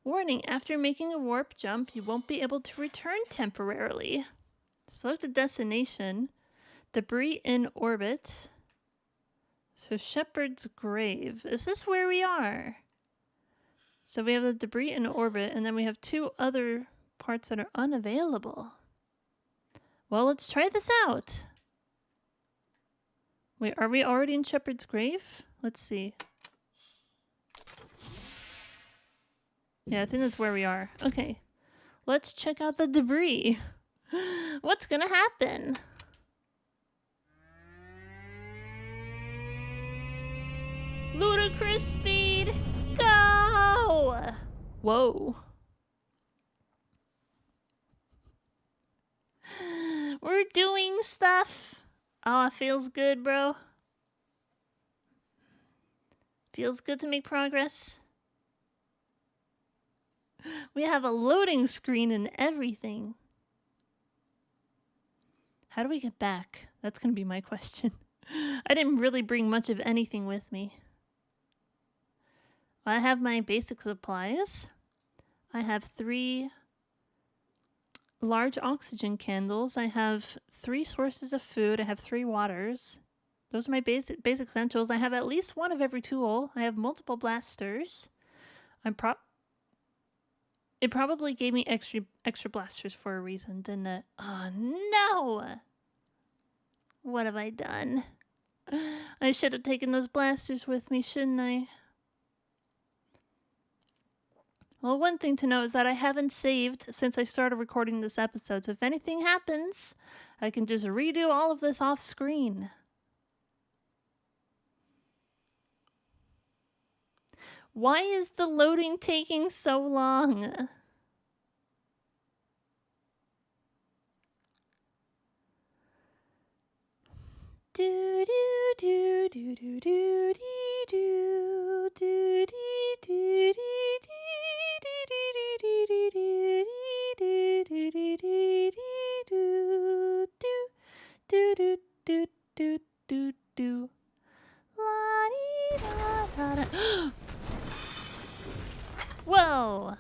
Warning, after making a warp jump, you won't be able to return temporarily. Select a destination. Debris in orbit. So Shepherd's Grave. Is this where we are? So we have the debris in orbit, and then we have 2 other parts that are unavailable. Well, let's try this out. Wait, are we already in Shepherd's Grave? Let's see. Yeah, I think that's where we are. Okay. Let's check out the debris. What's gonna happen? Ludicrous speed! Go! Whoa. We're doing stuff. Oh, it feels good, bro. Feels good to make progress. We have a loading screen and everything. How do we get back? That's going to be my question. I didn't really bring much of anything with me. I have my basic supplies. I have 3 large oxygen candles. I have 3 sources of food. I have 3 waters. Those are my basic essentials. I have at least 1 of every tool. I have multiple blasters. It probably gave me extra blasters for a reason, didn't it? Oh no! What have I done? I should have taken those blasters with me, shouldn't I? Well, one thing to know is that I haven't saved since I started recording this episode, so if anything happens, I can just redo all of this off screen. Why is the loading taking so long? Do do do do do do do do do do do. Whoa!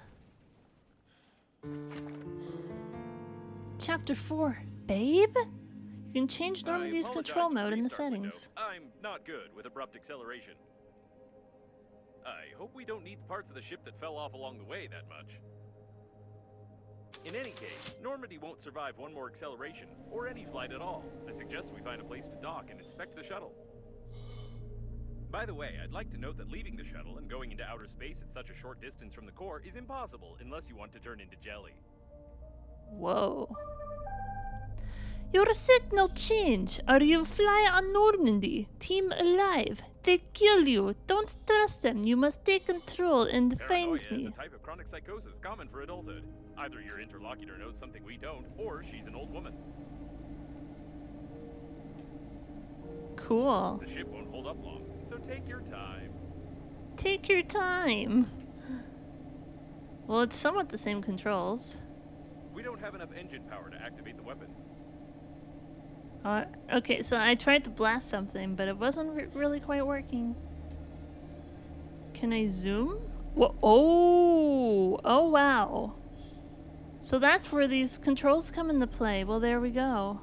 Chapter 4, babe? You can change Normandy's control mode in the settings. I'm not good with abrupt acceleration. I hope we don't need the parts of the ship that fell off along the way that much. In any case, Normandy won't survive one more acceleration, or any flight at all. I suggest we find a place to dock and inspect the shuttle. By the way, I'd like to note that leaving the shuttle and going into outer space at such a short distance from the core is impossible unless you want to turn into jelly. Whoa. Your signal change, or you fly on Normandy. Team alive. They kill you. Don't trust them. You must take control and Paranoia find me. is a type of chronic psychosis common for adulthood. Either your interlocutor knows something we don't, or she's an old woman. Cool. The ship won't hold up long, so take your time. Take your time. Well, it's somewhat the same controls. We don't have enough engine power to activate the weapons. Okay, so I tried to blast something, but it wasn't really quite working. Can I zoom? Whoa, oh wow. So that's where these controls come into play. Well, there we go.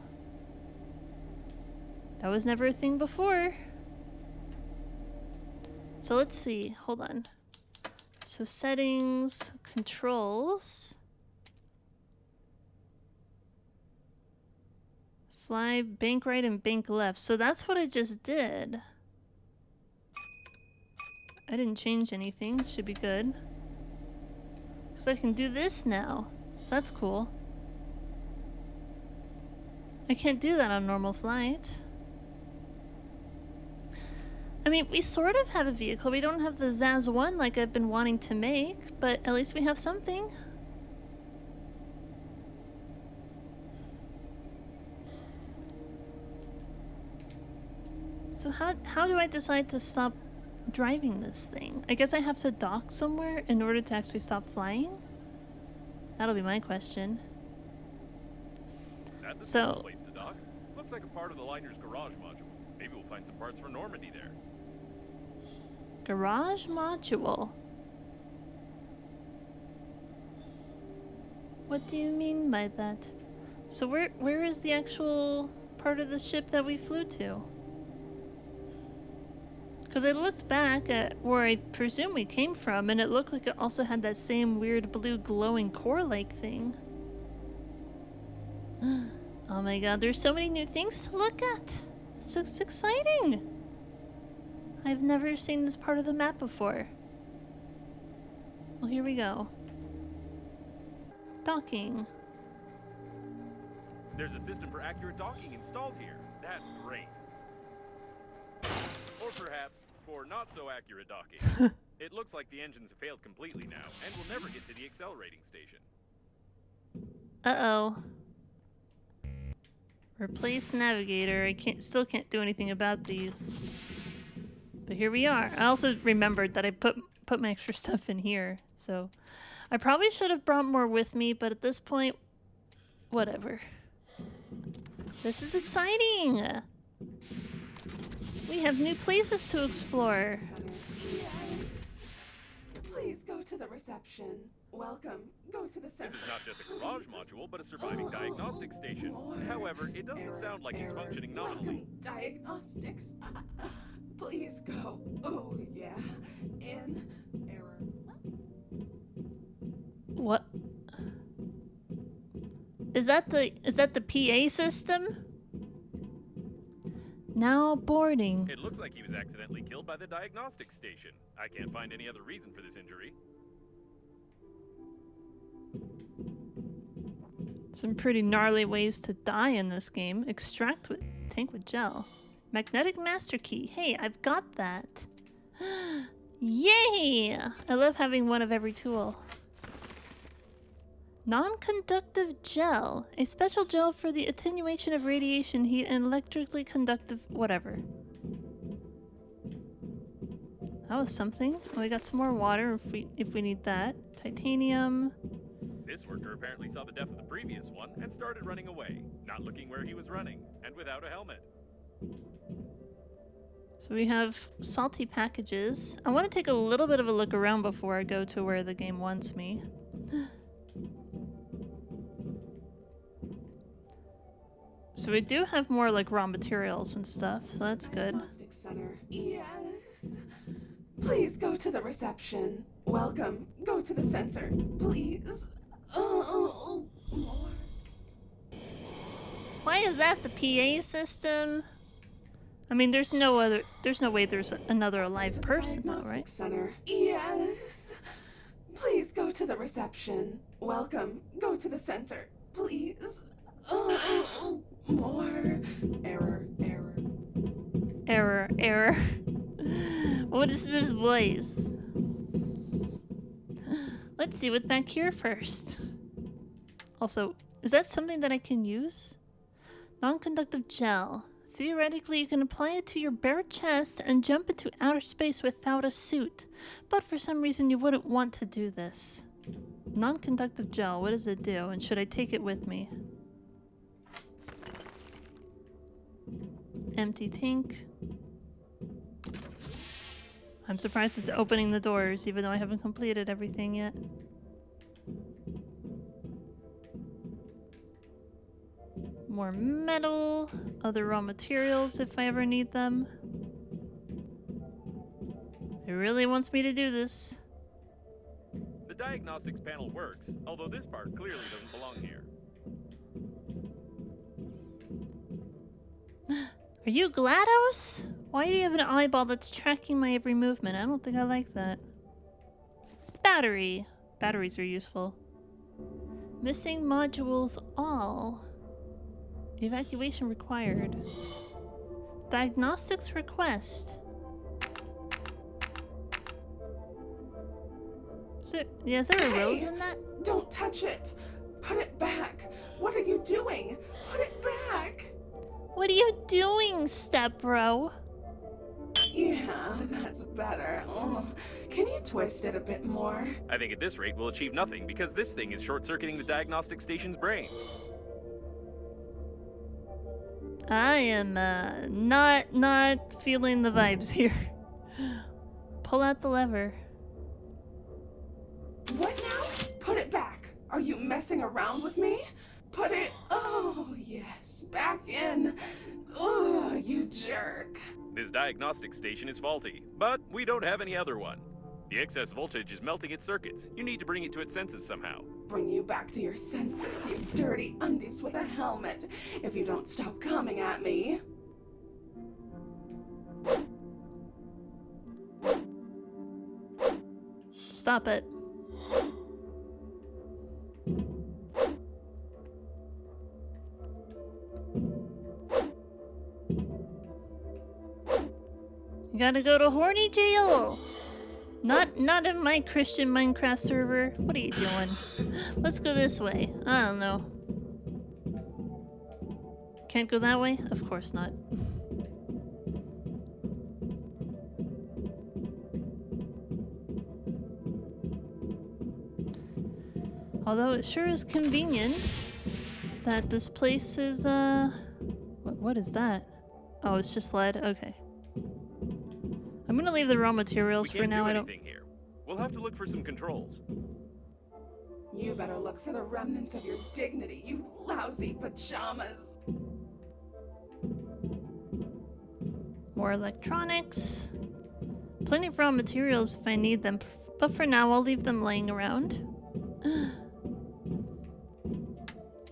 That was never a thing before. So let's see, hold on. So settings, controls. Fly, bank right and bank left. So that's what I just did. I didn't change anything. Should be good. Because I can do this now. So that's cool. I can't do that on normal flight. I mean, we sort of have a vehicle. We don't have the Zaz 1 like I've been wanting to make, but at least we have something. So how do I decide to stop driving this thing? I guess I have to dock somewhere in order to actually stop flying? That'll be my question. That's a simple place to dock. Looks like a part of the liner's garage module. Maybe we'll find some parts for Normandy there. Garage module? What do you mean by that? So where is the actual part of the ship that we flew to? Because I looked back at where I presume we came from, and it looked like it also had that same weird blue glowing core-like thing. Oh my god, there's so many new things to look at! It's exciting! I've never seen this part of the map before. Well, here we go. Docking. There's a system for accurate docking installed here. That's great. Or perhaps for not so accurate docking. It looks like the engines have failed completely now and will never get to the accelerating station. Uh-oh. Replace navigator. I still can't do anything about these. But here we are. I also remembered that I put my extra stuff in here, so I probably should have brought more with me, but at this point, whatever. This is exciting! We have new places to explore. Yes. Please go to the reception. Welcome. Go to the center. This is not just a garage module, but a surviving diagnostic station. However, it doesn't sound like it's functioning nominally. Diagnostics. Please go. Oh, yeah. In. Error. What? Is that the PA system? Now boarding. It looks like he was accidentally killed by the diagnostic station. I can't find any other reason for this injury. Some pretty gnarly ways to die in this game. Extract with tank with gel. Magnetic master key. Hey, I've got that. Yay! I love having one of every tool. Non-conductive gel. A special gel for the attenuation of radiation heat and electrically conductive whatever. That was something. Oh, we got some more water if we need that. Titanium. This worker apparently saw the death of the previous one and started running away, not looking where he was running, and without a helmet. So we have salty packages. I want to take a little bit of a look around before I go to where the game wants me. So we do have more like raw materials and stuff, so that's good. Diagnostic center. Yes. Please go to the reception. Welcome. Go to the center. Please. Oh, more. Why is that the PA system? I mean, there's no way there's another alive person though, right? Center. Yes. Please go to the reception. Welcome. Go to the center. Please. Oh, more. Error. Error. What is this voice? Let's see what's back here first. Also, is that something that I can use? Non-conductive gel. Theoretically, you can apply it to your bare chest and jump into outer space without a suit. But for some reason, you wouldn't want to do this. Non-conductive gel, what does it do? And should I take it with me? Empty tank. I'm surprised it's opening the doors, even though I haven't completed everything yet. More metal, other raw materials if I ever need them. It really wants me to do this. The diagnostics panel works, although this part clearly doesn't belong here. Are you GLaDOS? Why do you have an eyeball that's tracking my every movement? I don't think I like that. Battery. Batteries are useful. Missing modules all. Evacuation required. Diagnostics request. Is there a rose in that? Don't touch it. Put it back. What are you doing? Put it back. What are you doing, step-bro? Yeah, that's better. Oh, can you twist it a bit more? I think at this rate we'll achieve nothing because this thing is short-circuiting the diagnostic station's brains. I am not feeling the vibes here. Pull out the lever. What now? Put it back. Are you messing around with me? Put it, oh yes, back in. Oh, you jerk. This diagnostic station is faulty, but we don't have any other one. The excess voltage is melting its circuits. You need to bring it to its senses somehow. Bring you back to your senses, you dirty undies with a helmet, if you don't stop coming at me. Stop it. You gotta go to horny jail. Not in my Christian Minecraft server. What are you doing? Let's go this way. I don't know. Can't go that way? Of course not. Although it sure is convenient that this place is, what is that? Oh, it's just lead? Okay. I'm gonna leave the raw materials for now. We can't do anything here. We'll have to look for some controls. You better look for the remnants of your dignity, you lousy pajamas. More electronics. Plenty of raw materials if I need them, but for now I'll leave them laying around. Am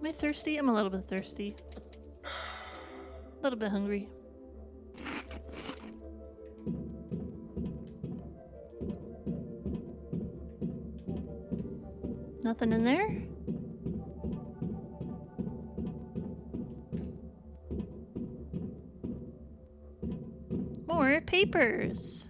I thirsty? I'm a little bit thirsty. A little bit hungry. Nothing in there? More papers.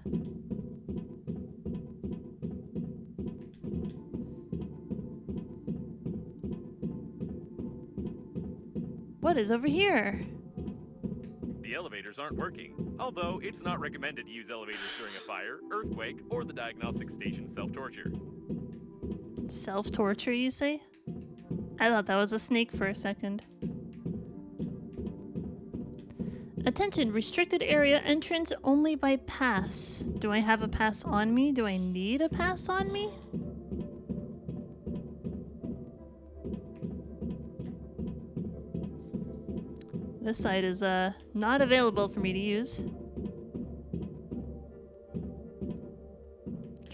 What is over here? The elevators aren't working, although it's not recommended to use elevators during a fire, earthquake, or the diagnostic station's self-torture. Self-torture, you say? I thought that was a snake for a second. Attention, restricted area, entrance only by pass. Do I have a pass on me? Do I need a pass on me? This side is not available for me to use.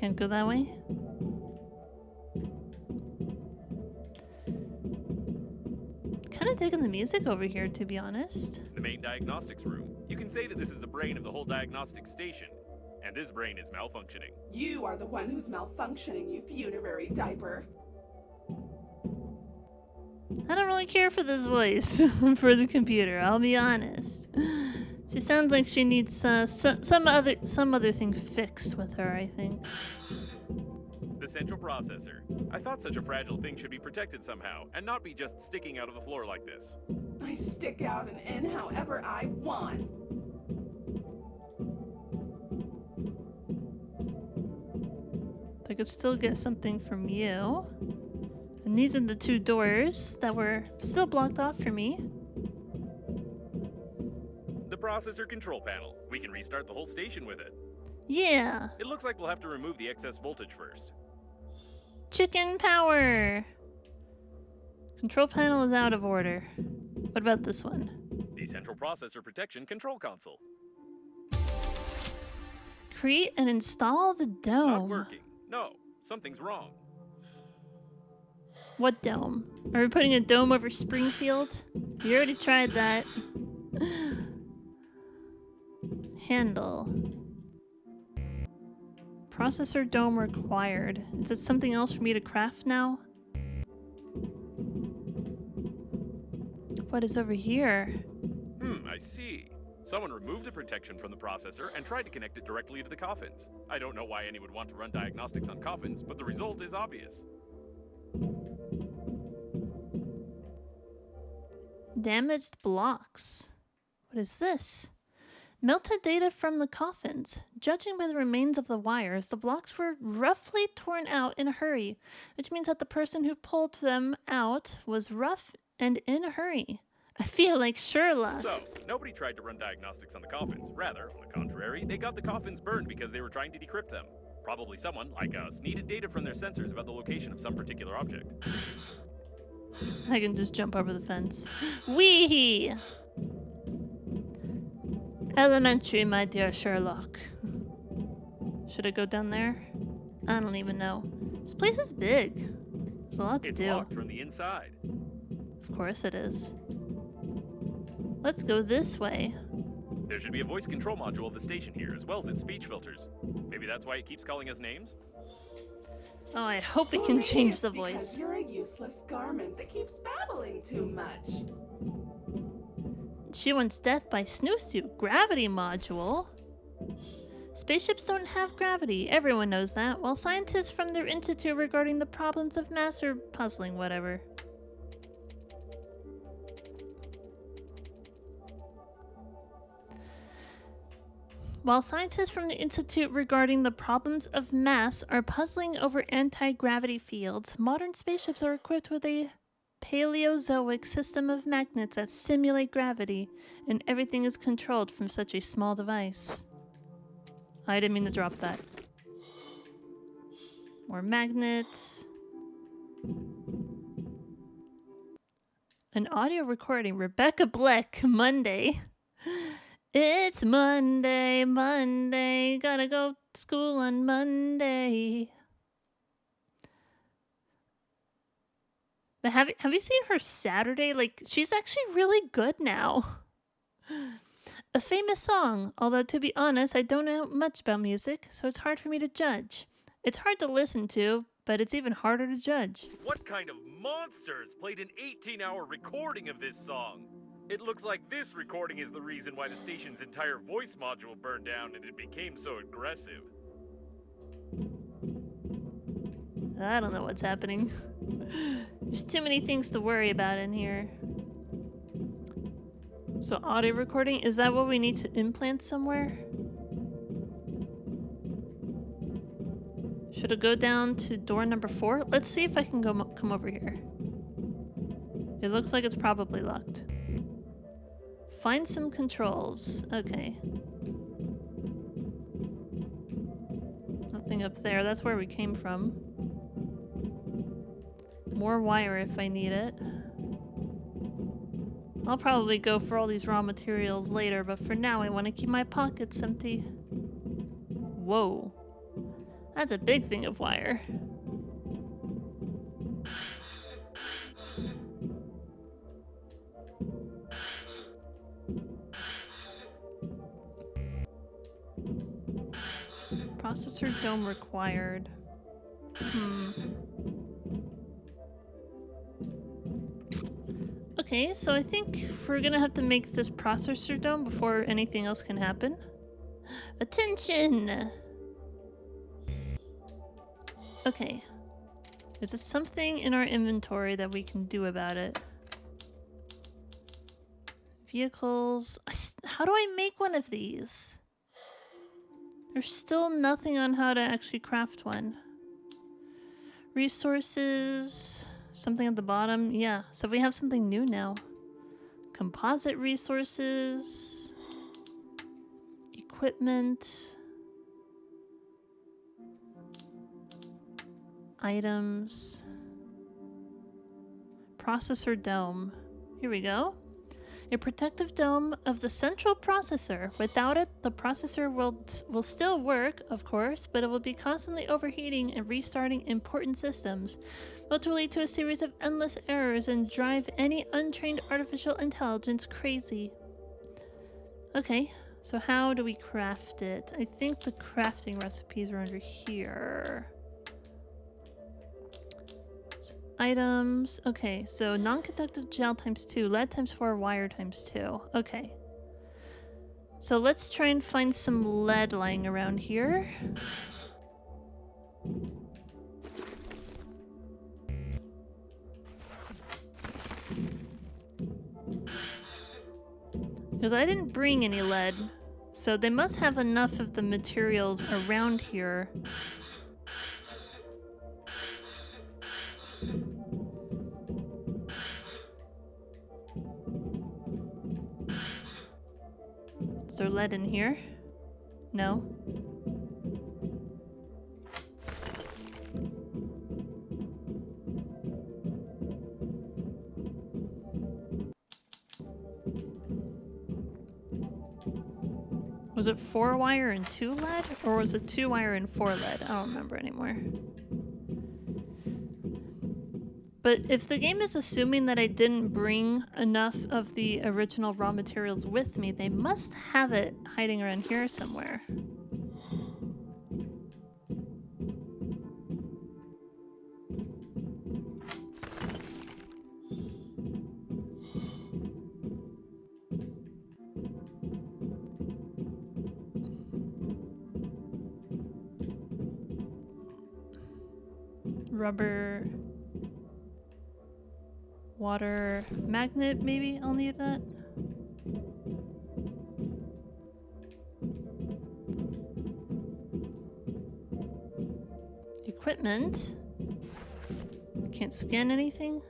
Can't go that way? Kind of digging the music over here, to be honest. The main diagnostics room. You can say that this is the brain of the whole diagnostic station. And this brain is malfunctioning. You are the one who's malfunctioning, you funerary diaper. I don't really care for this voice for the computer, I'll be honest. She sounds like she needs some other thing fixed with her, I think. The central processor. I thought such a fragile thing should be protected somehow, and not be just sticking out of the floor like this. I stick out and in however I want. I could still get something from you. And these are the two doors that were still blocked off for me. The processor control panel. We can restart the whole station with it. Yeah. It looks like we'll have to remove the excess voltage first. Chicken power. Control panel is out of order. What about this one? The central processor protection control console. Create and install the dome. It's not working. No, something's wrong. What dome? Are we putting a dome over Springfield? You already tried that. Handle. Processor dome required. Is it something else for me to craft now? What is over here? I see. Someone removed the protection from the processor and tried to connect it directly to the coffins. I don't know why anyone would want to run diagnostics on coffins, but the result is obvious. Damaged blocks. What is this? Melted data from the coffins. Judging by the remains of the wires, the blocks were roughly torn out in a hurry, which means that the person who pulled them out was rough and in a hurry. I feel like Sherlock. So, nobody tried to run diagnostics on the coffins. Rather, on the contrary, they got the coffins burned because they were trying to decrypt them. Probably someone, like us, needed data from their sensors about the location of some particular object. I can just jump over the fence. Wee! Elementary, my dear Sherlock. Should I go down there? I don't even know. This place is big. There's a lot to do. It's locked from the inside. Of course it is. Let's go this way. There should be a voice control module of the station here, as well as its speech filters. Maybe that's why it keeps calling us names? Oh, I hope it Or can maybe change it's the because voice. You're a useless garment that keeps babbling too much. She wants death by snowsuit. Gravity module? Spaceships don't have gravity. Everyone knows that. While scientists from their institute regarding the problems of mass are puzzling, whatever. While scientists from the Institute regarding the problems of mass are puzzling over anti-gravity fields, modern spaceships are equipped with a Paleozoic system of magnets that simulate gravity, and everything is controlled from such a small device. I didn't mean to drop that. More magnets. An audio recording. Rebecca Black, Monday. It's Monday, Monday, gotta go to school on Monday. But have you seen her Saturday? Like, she's actually really good now. A famous song, although to be honest, I don't know much about music, so it's hard for me to judge. It's hard to listen to, but it's even harder to judge. What kind of monsters played an 18-hour recording of this song? It looks like this recording is the reason why the station's entire voice module burned down and it became so aggressive. I don't know what's happening. There's too many things to worry about in here. So audio recording, is that what we need to implant somewhere? Should I go down to door number 4? Let's see if I can come over here. It looks like it's probably locked. Find some controls. Okay. Nothing up there. That's where we came from. More wire if I need it. I'll probably go for all these raw materials later, but for now I want to keep my pockets empty. Whoa. That's a big thing of wire. Processor dome required. Okay, so I think we're gonna have to make this processor dome before anything else can happen. Attention! Okay. Is there something in our inventory that we can do about it? Vehicles. How do I make one of these? There's still nothing on how to actually craft one. Resources. Something at the bottom. Yeah, so we have something new now. Composite resources. Equipment. Items. Processor dome. Here we go. A protective dome of the central processor. Without it, the processor will still work, of course, but it will be constantly overheating and restarting important systems, which will lead to a series of endless errors and drive any untrained artificial intelligence crazy. Okay, so how do we craft it? I think the crafting recipes are under here. Items. Okay, so non-conductive gel ×2, lead ×4, wire ×2. Okay. So let's try and find some lead lying around here. Because I didn't bring any lead, so they must have enough of the materials around here. Is there lead in here? No. Was it 4 wire and 2 lead? Or was it 2 wire and 4 lead? I don't remember anymore. But if the game is assuming that I didn't bring enough of the original raw materials with me, they must have it hiding around here somewhere. Rubber... Water magnet, maybe? I'll need that. Equipment. Can't scan anything.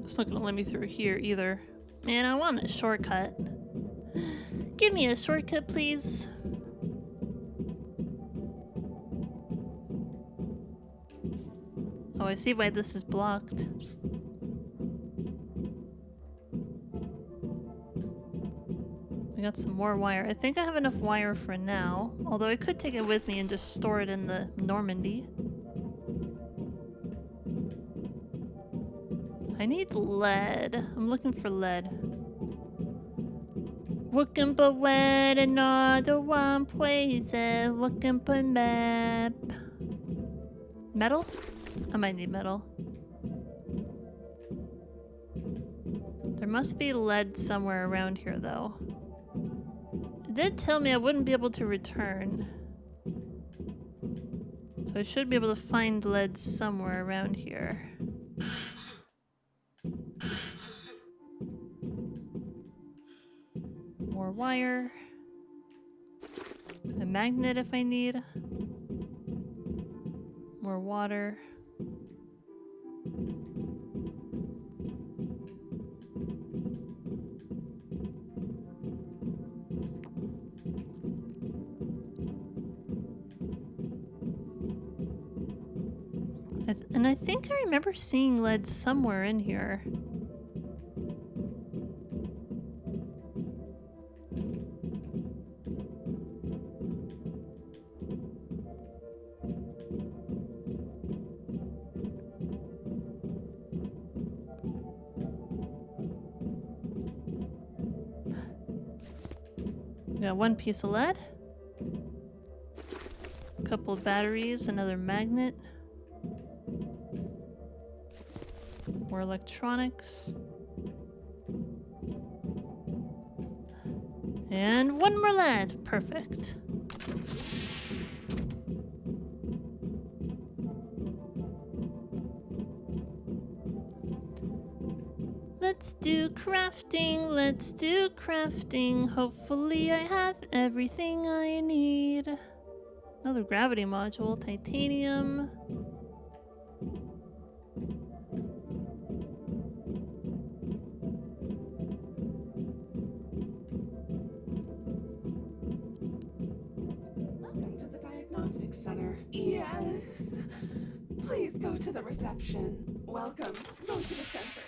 It's not gonna let me through here either. Man, I want a shortcut. Give me a shortcut, please. Oh, I see why this is blocked. I got some more wire. I think I have enough wire for now, although I could take it with me and just store it in the Normandy. I need lead. I'm looking for lead. Looking for lead, another one poison. Looking for map. Metal? I might need metal. There must be lead somewhere around here, though. It did tell me I wouldn't be able to return. So I should be able to find lead somewhere around here. More wire. A magnet if I need. More water. And I think I remember seeing lead somewhere in here. We got 1 piece of lead. A couple of batteries, another magnet. More electronics. And 1 more lead. Perfect. Let's do crafting, let's do crafting. Hopefully I have everything I need. Another gravity module, titanium. Welcome to the Diagnostic Center. Yes. Please go to the reception. Welcome. Go to the center.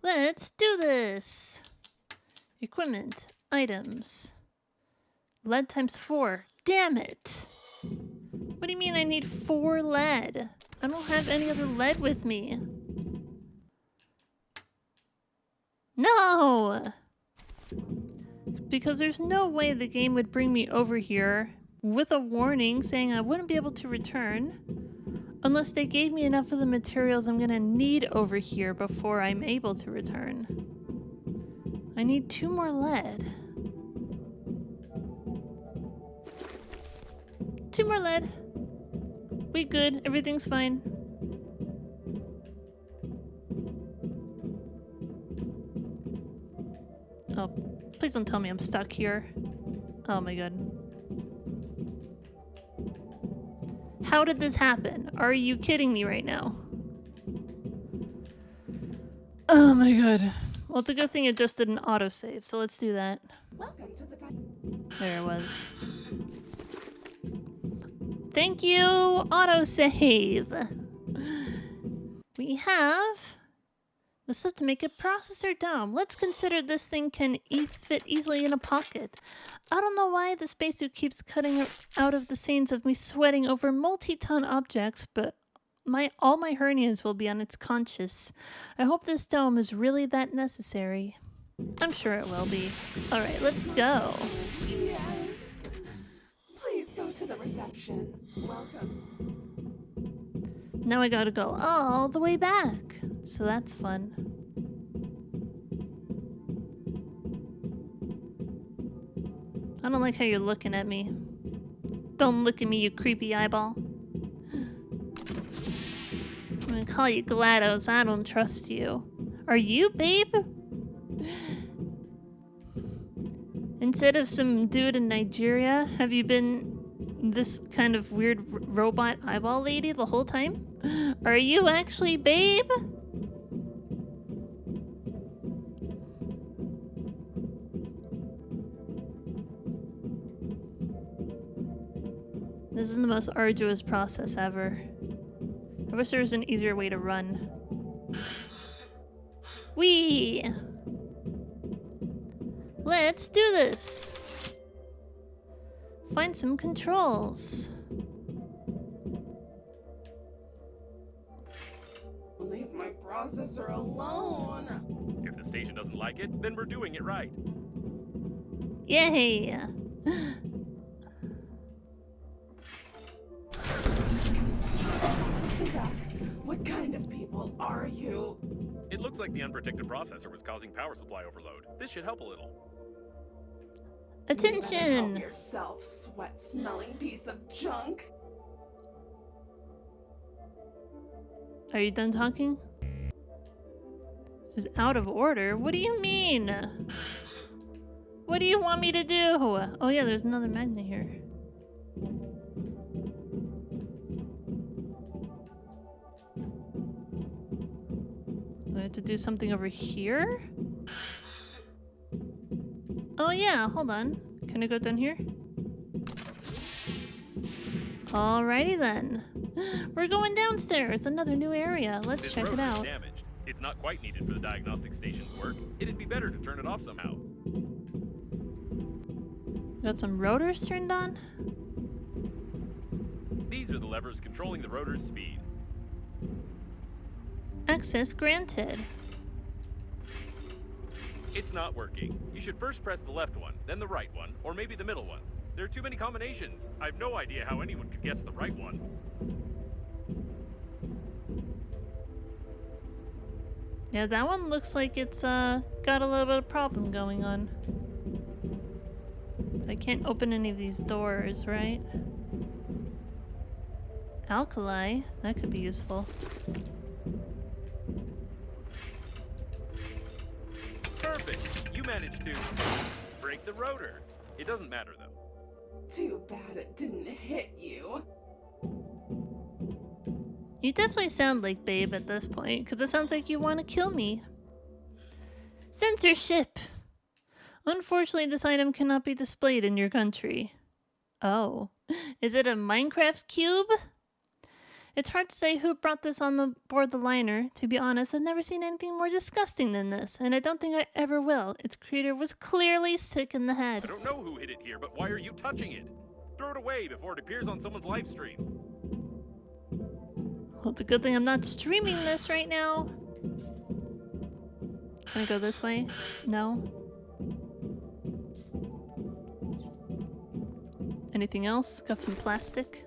Let's do this. Equipment, items. Lead times 4. Damn it. What do you mean I need 4 lead? I don't have any other lead with me. No! Because there's no way the game would bring me over here with a warning saying I wouldn't be able to return unless they gave me enough of the materials I'm gonna need over here before I'm able to return. I need 2 more lead. 2 more lead. We good. Everything's fine. Oh, please don't tell me I'm stuck here. Oh my god. How did this happen? Are you kidding me right now? Oh my god. Well, it's a good thing it just did an autosave, so let's do that. Welcome to the There it was. Thank you, autosave. We have the stuff to make a processor dome. Let's consider this thing can fit easily in a pocket. I don't know why the spacesuit keeps cutting out of the scenes of me sweating over multi-ton objects, but all my hernias will be on its conscience. I hope this dome is really that necessary. I'm sure it will be. All right, let's go. Yes. Please go to the reception. Welcome. Now I gotta go all the way back. So that's fun. I don't like how you're looking at me. Don't look at me, you creepy eyeball. I'm gonna call you GLaDOS. I don't trust you. Are you, babe? Instead of some dude in Nigeria, have you been this kind of weird robot eyeball lady the whole time? Are you actually, babe? This is the most arduous process ever. I wish there was an easier way to run. Whee! Let's do this! Find some controls. Leave my processor alone. If the station doesn't like it, then we're doing it right. Yay! Processor back. What kind of people are you? It looks like the unprotected processor was causing power supply overload. This should help a little. You better help Attention! yourself, sweat-smelling piece of junk. Are you done talking? Is out of order? What do you mean? What do you want me to do? Oh yeah, there's another magnet here. Do I have to do something over here? Oh yeah, hold on. Can I go down here? Alrighty then. We're going downstairs. Another new area. Let's This check road it is out. damaged. It's not quite needed for the diagnostic station's work. It'd be better to turn it off somehow. Got some rotors turned on? These are the levers controlling the rotor's speed. Access granted. It's not working. You should first press the left one, then the right one, or maybe the middle one. There are too many combinations. I have no idea how anyone could guess the right one. Yeah, that one looks like it's got a little bit of problem going on. But I can't open any of these doors, right? Alkali, that could be useful. Perfect! You managed to break the rotor. It doesn't matter though. Too bad it didn't hit you. You definitely sound like Babe at this point, because it sounds like you want to kill me. Censorship! Unfortunately, this item cannot be displayed in your country. Oh. Is it a Minecraft cube? It's hard to say who brought this on board the liner. To be honest, I've never seen anything more disgusting than this, and I don't think I ever will. Its creator was clearly sick in the head. I don't know who hid it here, but why are you touching it? Throw it away before it appears on someone's live stream. Well, it's a good thing I'm not streaming this right now. Can I go this way? No? Anything else? Got some plastic?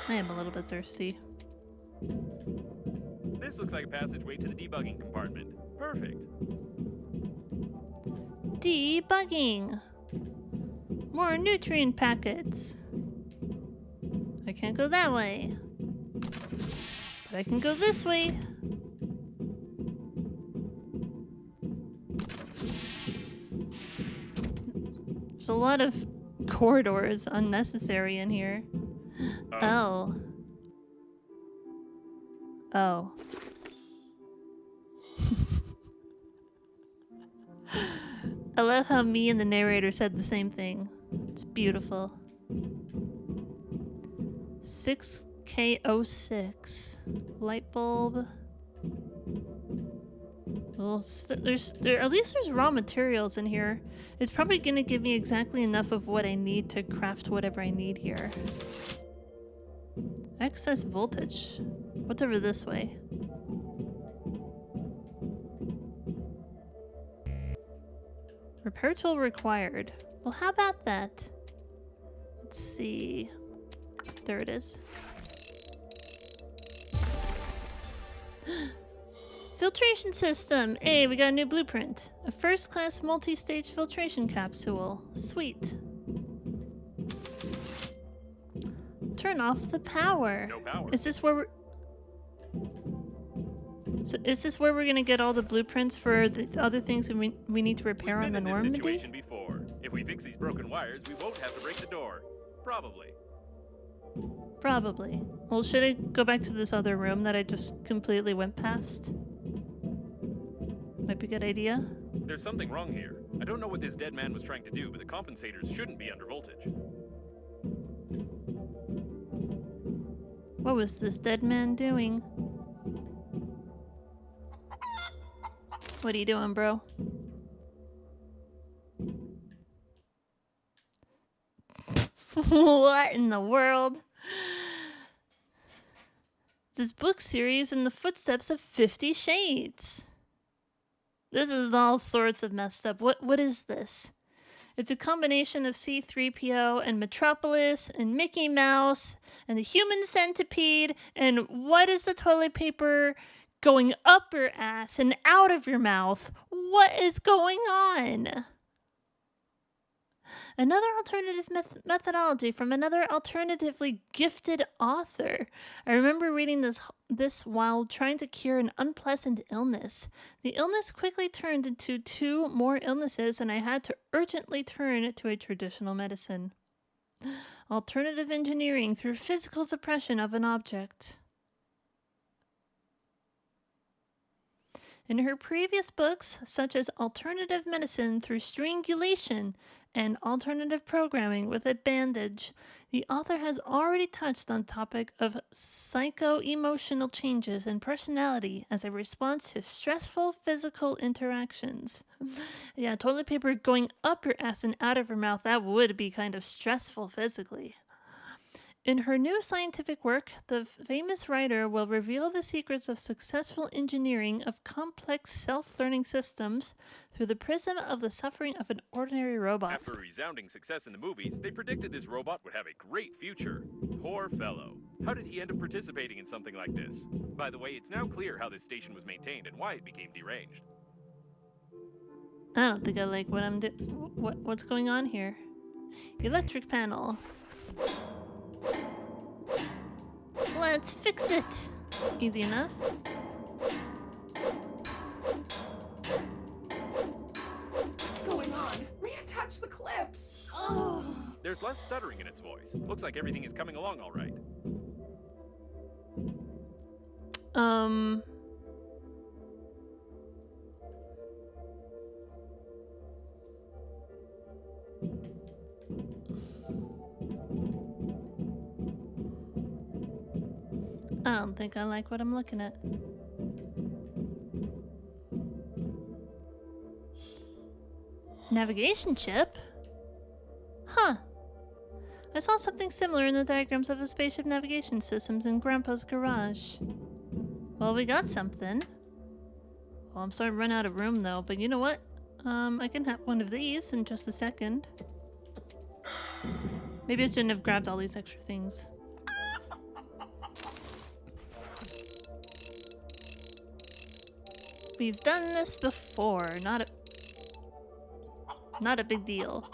I am a little bit thirsty. This looks like a passageway to the debugging compartment. Perfect. Debugging! More nutrient packets. I can't go that way. But I can go this way. There's a lot of corridors unnecessary in here. Oh. Oh. I love how me and the narrator said the same thing. It's beautiful. 6K06. Light bulb. Well, at least there's raw materials in here. It's probably going to give me exactly enough of what I need to craft whatever I need here. Excess voltage. What's over this way? Repair tool required. Well, how about that? Let's see. There it is. Filtration system! Hey, we got a new blueprint. A first-class multi-stage filtration capsule. Sweet. Turn off the power. No power. Is this where we're... So is this where we're gonna get all the blueprints for the other things that we need to repair on the Normandy? We've been in this situation before. If we fix these broken wires, we won't have to break the door. Probably. Probably. Well, should I go back to this other room that I just completely went past? Might be a good idea. There's something wrong here. I don't know what this dead man was trying to do, but the compensators shouldn't be under voltage. What was this dead man doing? What are you doing, bro? What in the world? This book series in the footsteps of 50 Shades. This is all sorts of messed up. What is this? It's a combination of C-3PO and Metropolis and Mickey Mouse and the Human Centipede and what is the toilet paper going up your ass and out of your mouth? What is going on? Another alternative methodology from another alternatively gifted author. I remember reading this while trying to cure an unpleasant illness. The illness quickly turned into 2 more illnesses, and I had to urgently turn to a traditional medicine. Alternative engineering through physical suppression of an object. In her previous books, such as Alternative Medicine Through Strangulation and Alternative Programming with a Bandage, the author has already touched on the topic of psycho-emotional changes in personality as a response to stressful physical interactions. Yeah, toilet paper going up your ass and out of your mouth, that would be kind of stressful physically. In her new scientific work, the famous writer will reveal the secrets of successful engineering of complex self-learning systems through the prism of the suffering of an ordinary robot. After a resounding success in the movies, they predicted this robot would have a great future. Poor fellow. How did he end up participating in something like this? By the way, it's now clear how this station was maintained and why it became deranged. I don't think I like what I'm doing. What's going on here? Electric panel. Let's fix it. Easy enough. What's going on? Reattach the clips. Oh. There's less stuttering in its voice. Looks like everything is coming along all right. I don't think I like what I'm looking at. Navigation chip? Huh. I saw something similar in the diagrams of a spaceship navigation systems in Grandpa's garage. Well, we got something. Well, I'm starting to run out of room though, but you know what? I can have one of these in just a second. Maybe I shouldn't have grabbed all these extra things. We've done this before, not a big deal.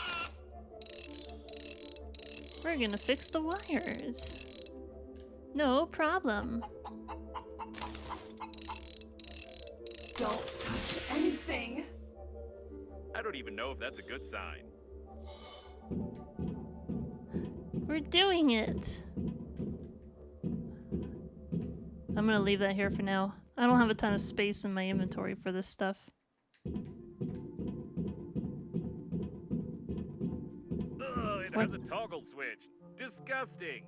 We're gonna fix the wires. No problem. Don't touch anything. I don't even know if that's a good sign. We're doing it. I'm gonna leave that here for now. I don't have a ton of space in my inventory for this stuff. Ugh, it has a toggle switch. Disgusting.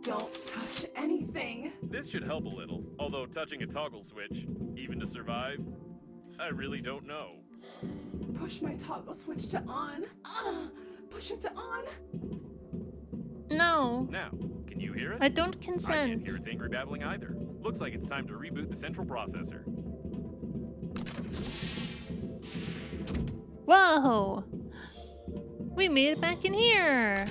Don't touch anything. This should help a little, although touching a toggle switch, even to survive, I really don't know. Push my toggle switch to on. Push it to on. No. Now, can you hear it? I don't I consent. can't hear its angry babbling either. Looks like it's time to reboot the central processor. Whoa! We made it back in here!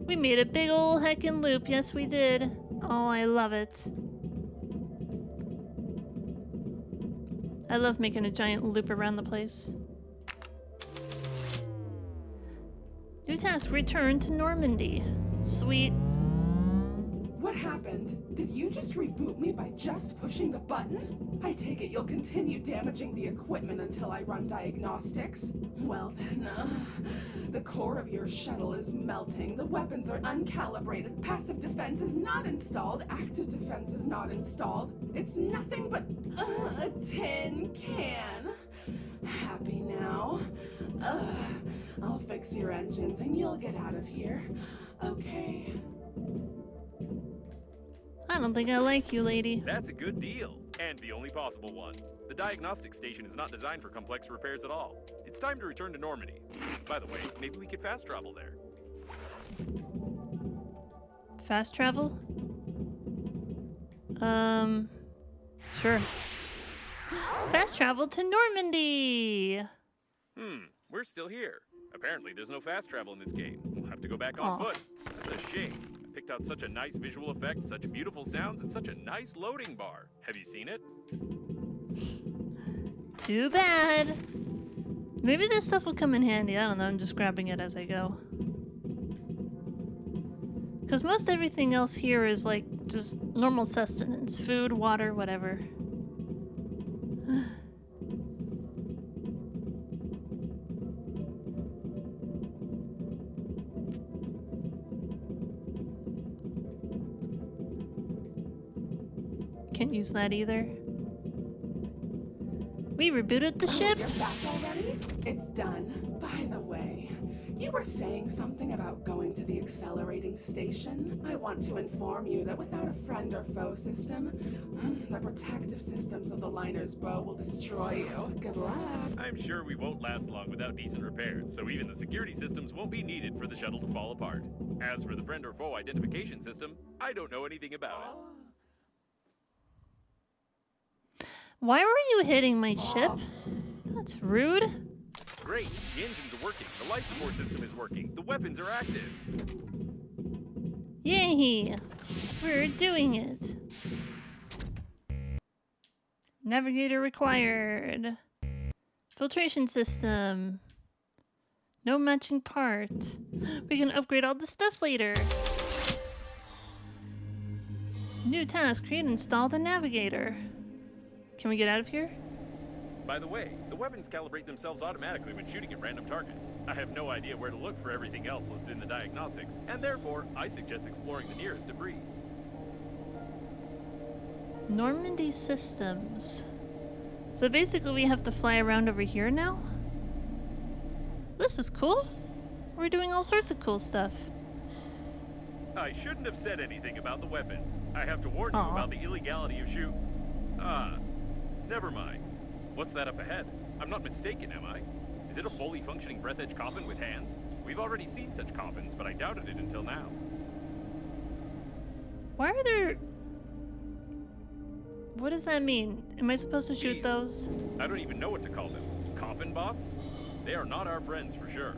We made a big ol' heckin' loop, yes we did. Oh, I love it. I love making a giant loop around the place. New task, return to Normandy. Sweet. What happened? Did you just reboot me by just pushing the button? I take it you'll continue damaging the equipment until I run diagnostics? Well then, the core of your shuttle is melting, the weapons are uncalibrated, passive defense is not installed, active defense is not installed. It's nothing but a tin can. Happy now? I'll fix your engines and you'll get out of here. Okay. I don't think I like you, lady. That's a good deal, and the only possible one. The diagnostic station is not designed for complex repairs at all. It's time to return to Normandy. By the way, maybe we could fast travel there. Fast travel? Sure. Fast travel to Normandy! We're still here. Apparently there's no fast travel in this game. We'll have to go back on Aw. foot. That's a shame. I picked out such a nice visual effect, such beautiful sounds, and such a nice loading bar. Have you seen it? Too bad. Maybe this stuff will come in handy. I don't know. I'm just grabbing it as I go. Because most everything else here is like just normal sustenance. Food, water, whatever. Can't use that either. We rebooted the ship. You're back already? It's done. By the way, You were saying something about going to the accelerating station. I want to inform you that without a friend or foe system, the protective systems of the liner's bow will destroy you. Good luck. I'm sure we won't last long without decent repairs, so even the security systems won't be needed for the shuttle to fall apart. As for the friend or foe identification system, I don't know anything about it. Why were you hitting my ship? That's rude. Great, the engines are working, the life support system is working, the weapons are active. Yay! We're doing it. Navigator required. Filtration system. No matching part. We can upgrade all the stuff later. New task, create and install the navigator. Can we get out of here? By the way, the weapons calibrate themselves automatically when shooting at random targets. I have no idea where to look for everything else listed in the diagnostics, and therefore, I suggest exploring the nearest debris. Normandy systems. So basically we have to fly around over here now? This is cool. We're doing all sorts of cool stuff. I shouldn't have said anything about the weapons. I have to warn you Aw. about the illegality of never mind. What's that up ahead? I'm not mistaken, am I? Is it a fully functioning Breathedge coffin with hands? We've already seen such coffins, but I doubted it until now. Why are there... What does that mean? Am I supposed to shoot Jeez. those? I don't even know what to call them. Coffin bots? They are not our friends for sure.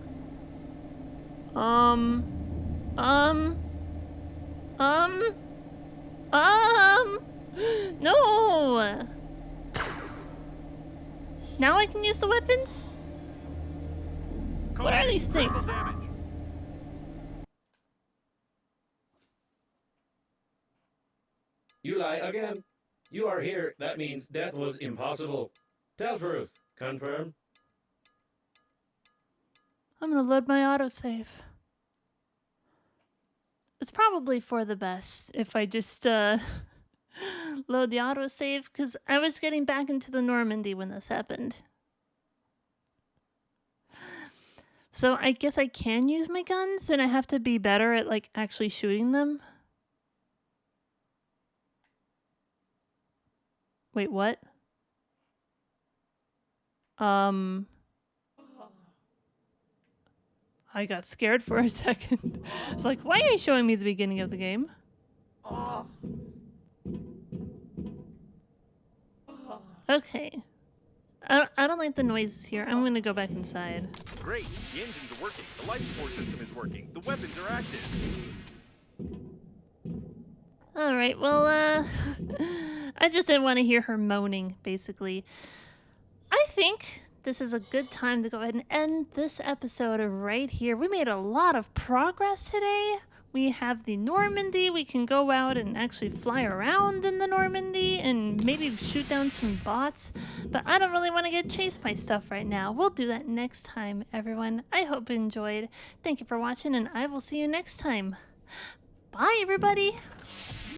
No! Now I can use the weapons? What are these Critical things? damage. You lie again. You are here. That means death was impossible. Tell truth. Confirm. I'm gonna load my autosave. It's probably for the best if I just load the autosave, because I was getting back into the Normandy when this happened. So I guess I can use my guns, and I have to be better at like actually shooting them. Wait, what? I got scared for a second. I was like, why are you showing me the beginning of the game? Okay. I don't like the noises here. I'm gonna go back inside. Great, the engines are working, the life support system is working, the weapons are active. Alright, well, I just didn't want to hear her moaning, basically. I think this is a good time to go ahead and end this episode right here. We made a lot of progress today. We have the Normandy. We can go out and actually fly around in the Normandy and maybe shoot down some bots. But I don't really want to get chased by stuff right now. We'll do that next time, everyone. I hope you enjoyed. Thank you for watching, and I will see you next time. Bye, everybody.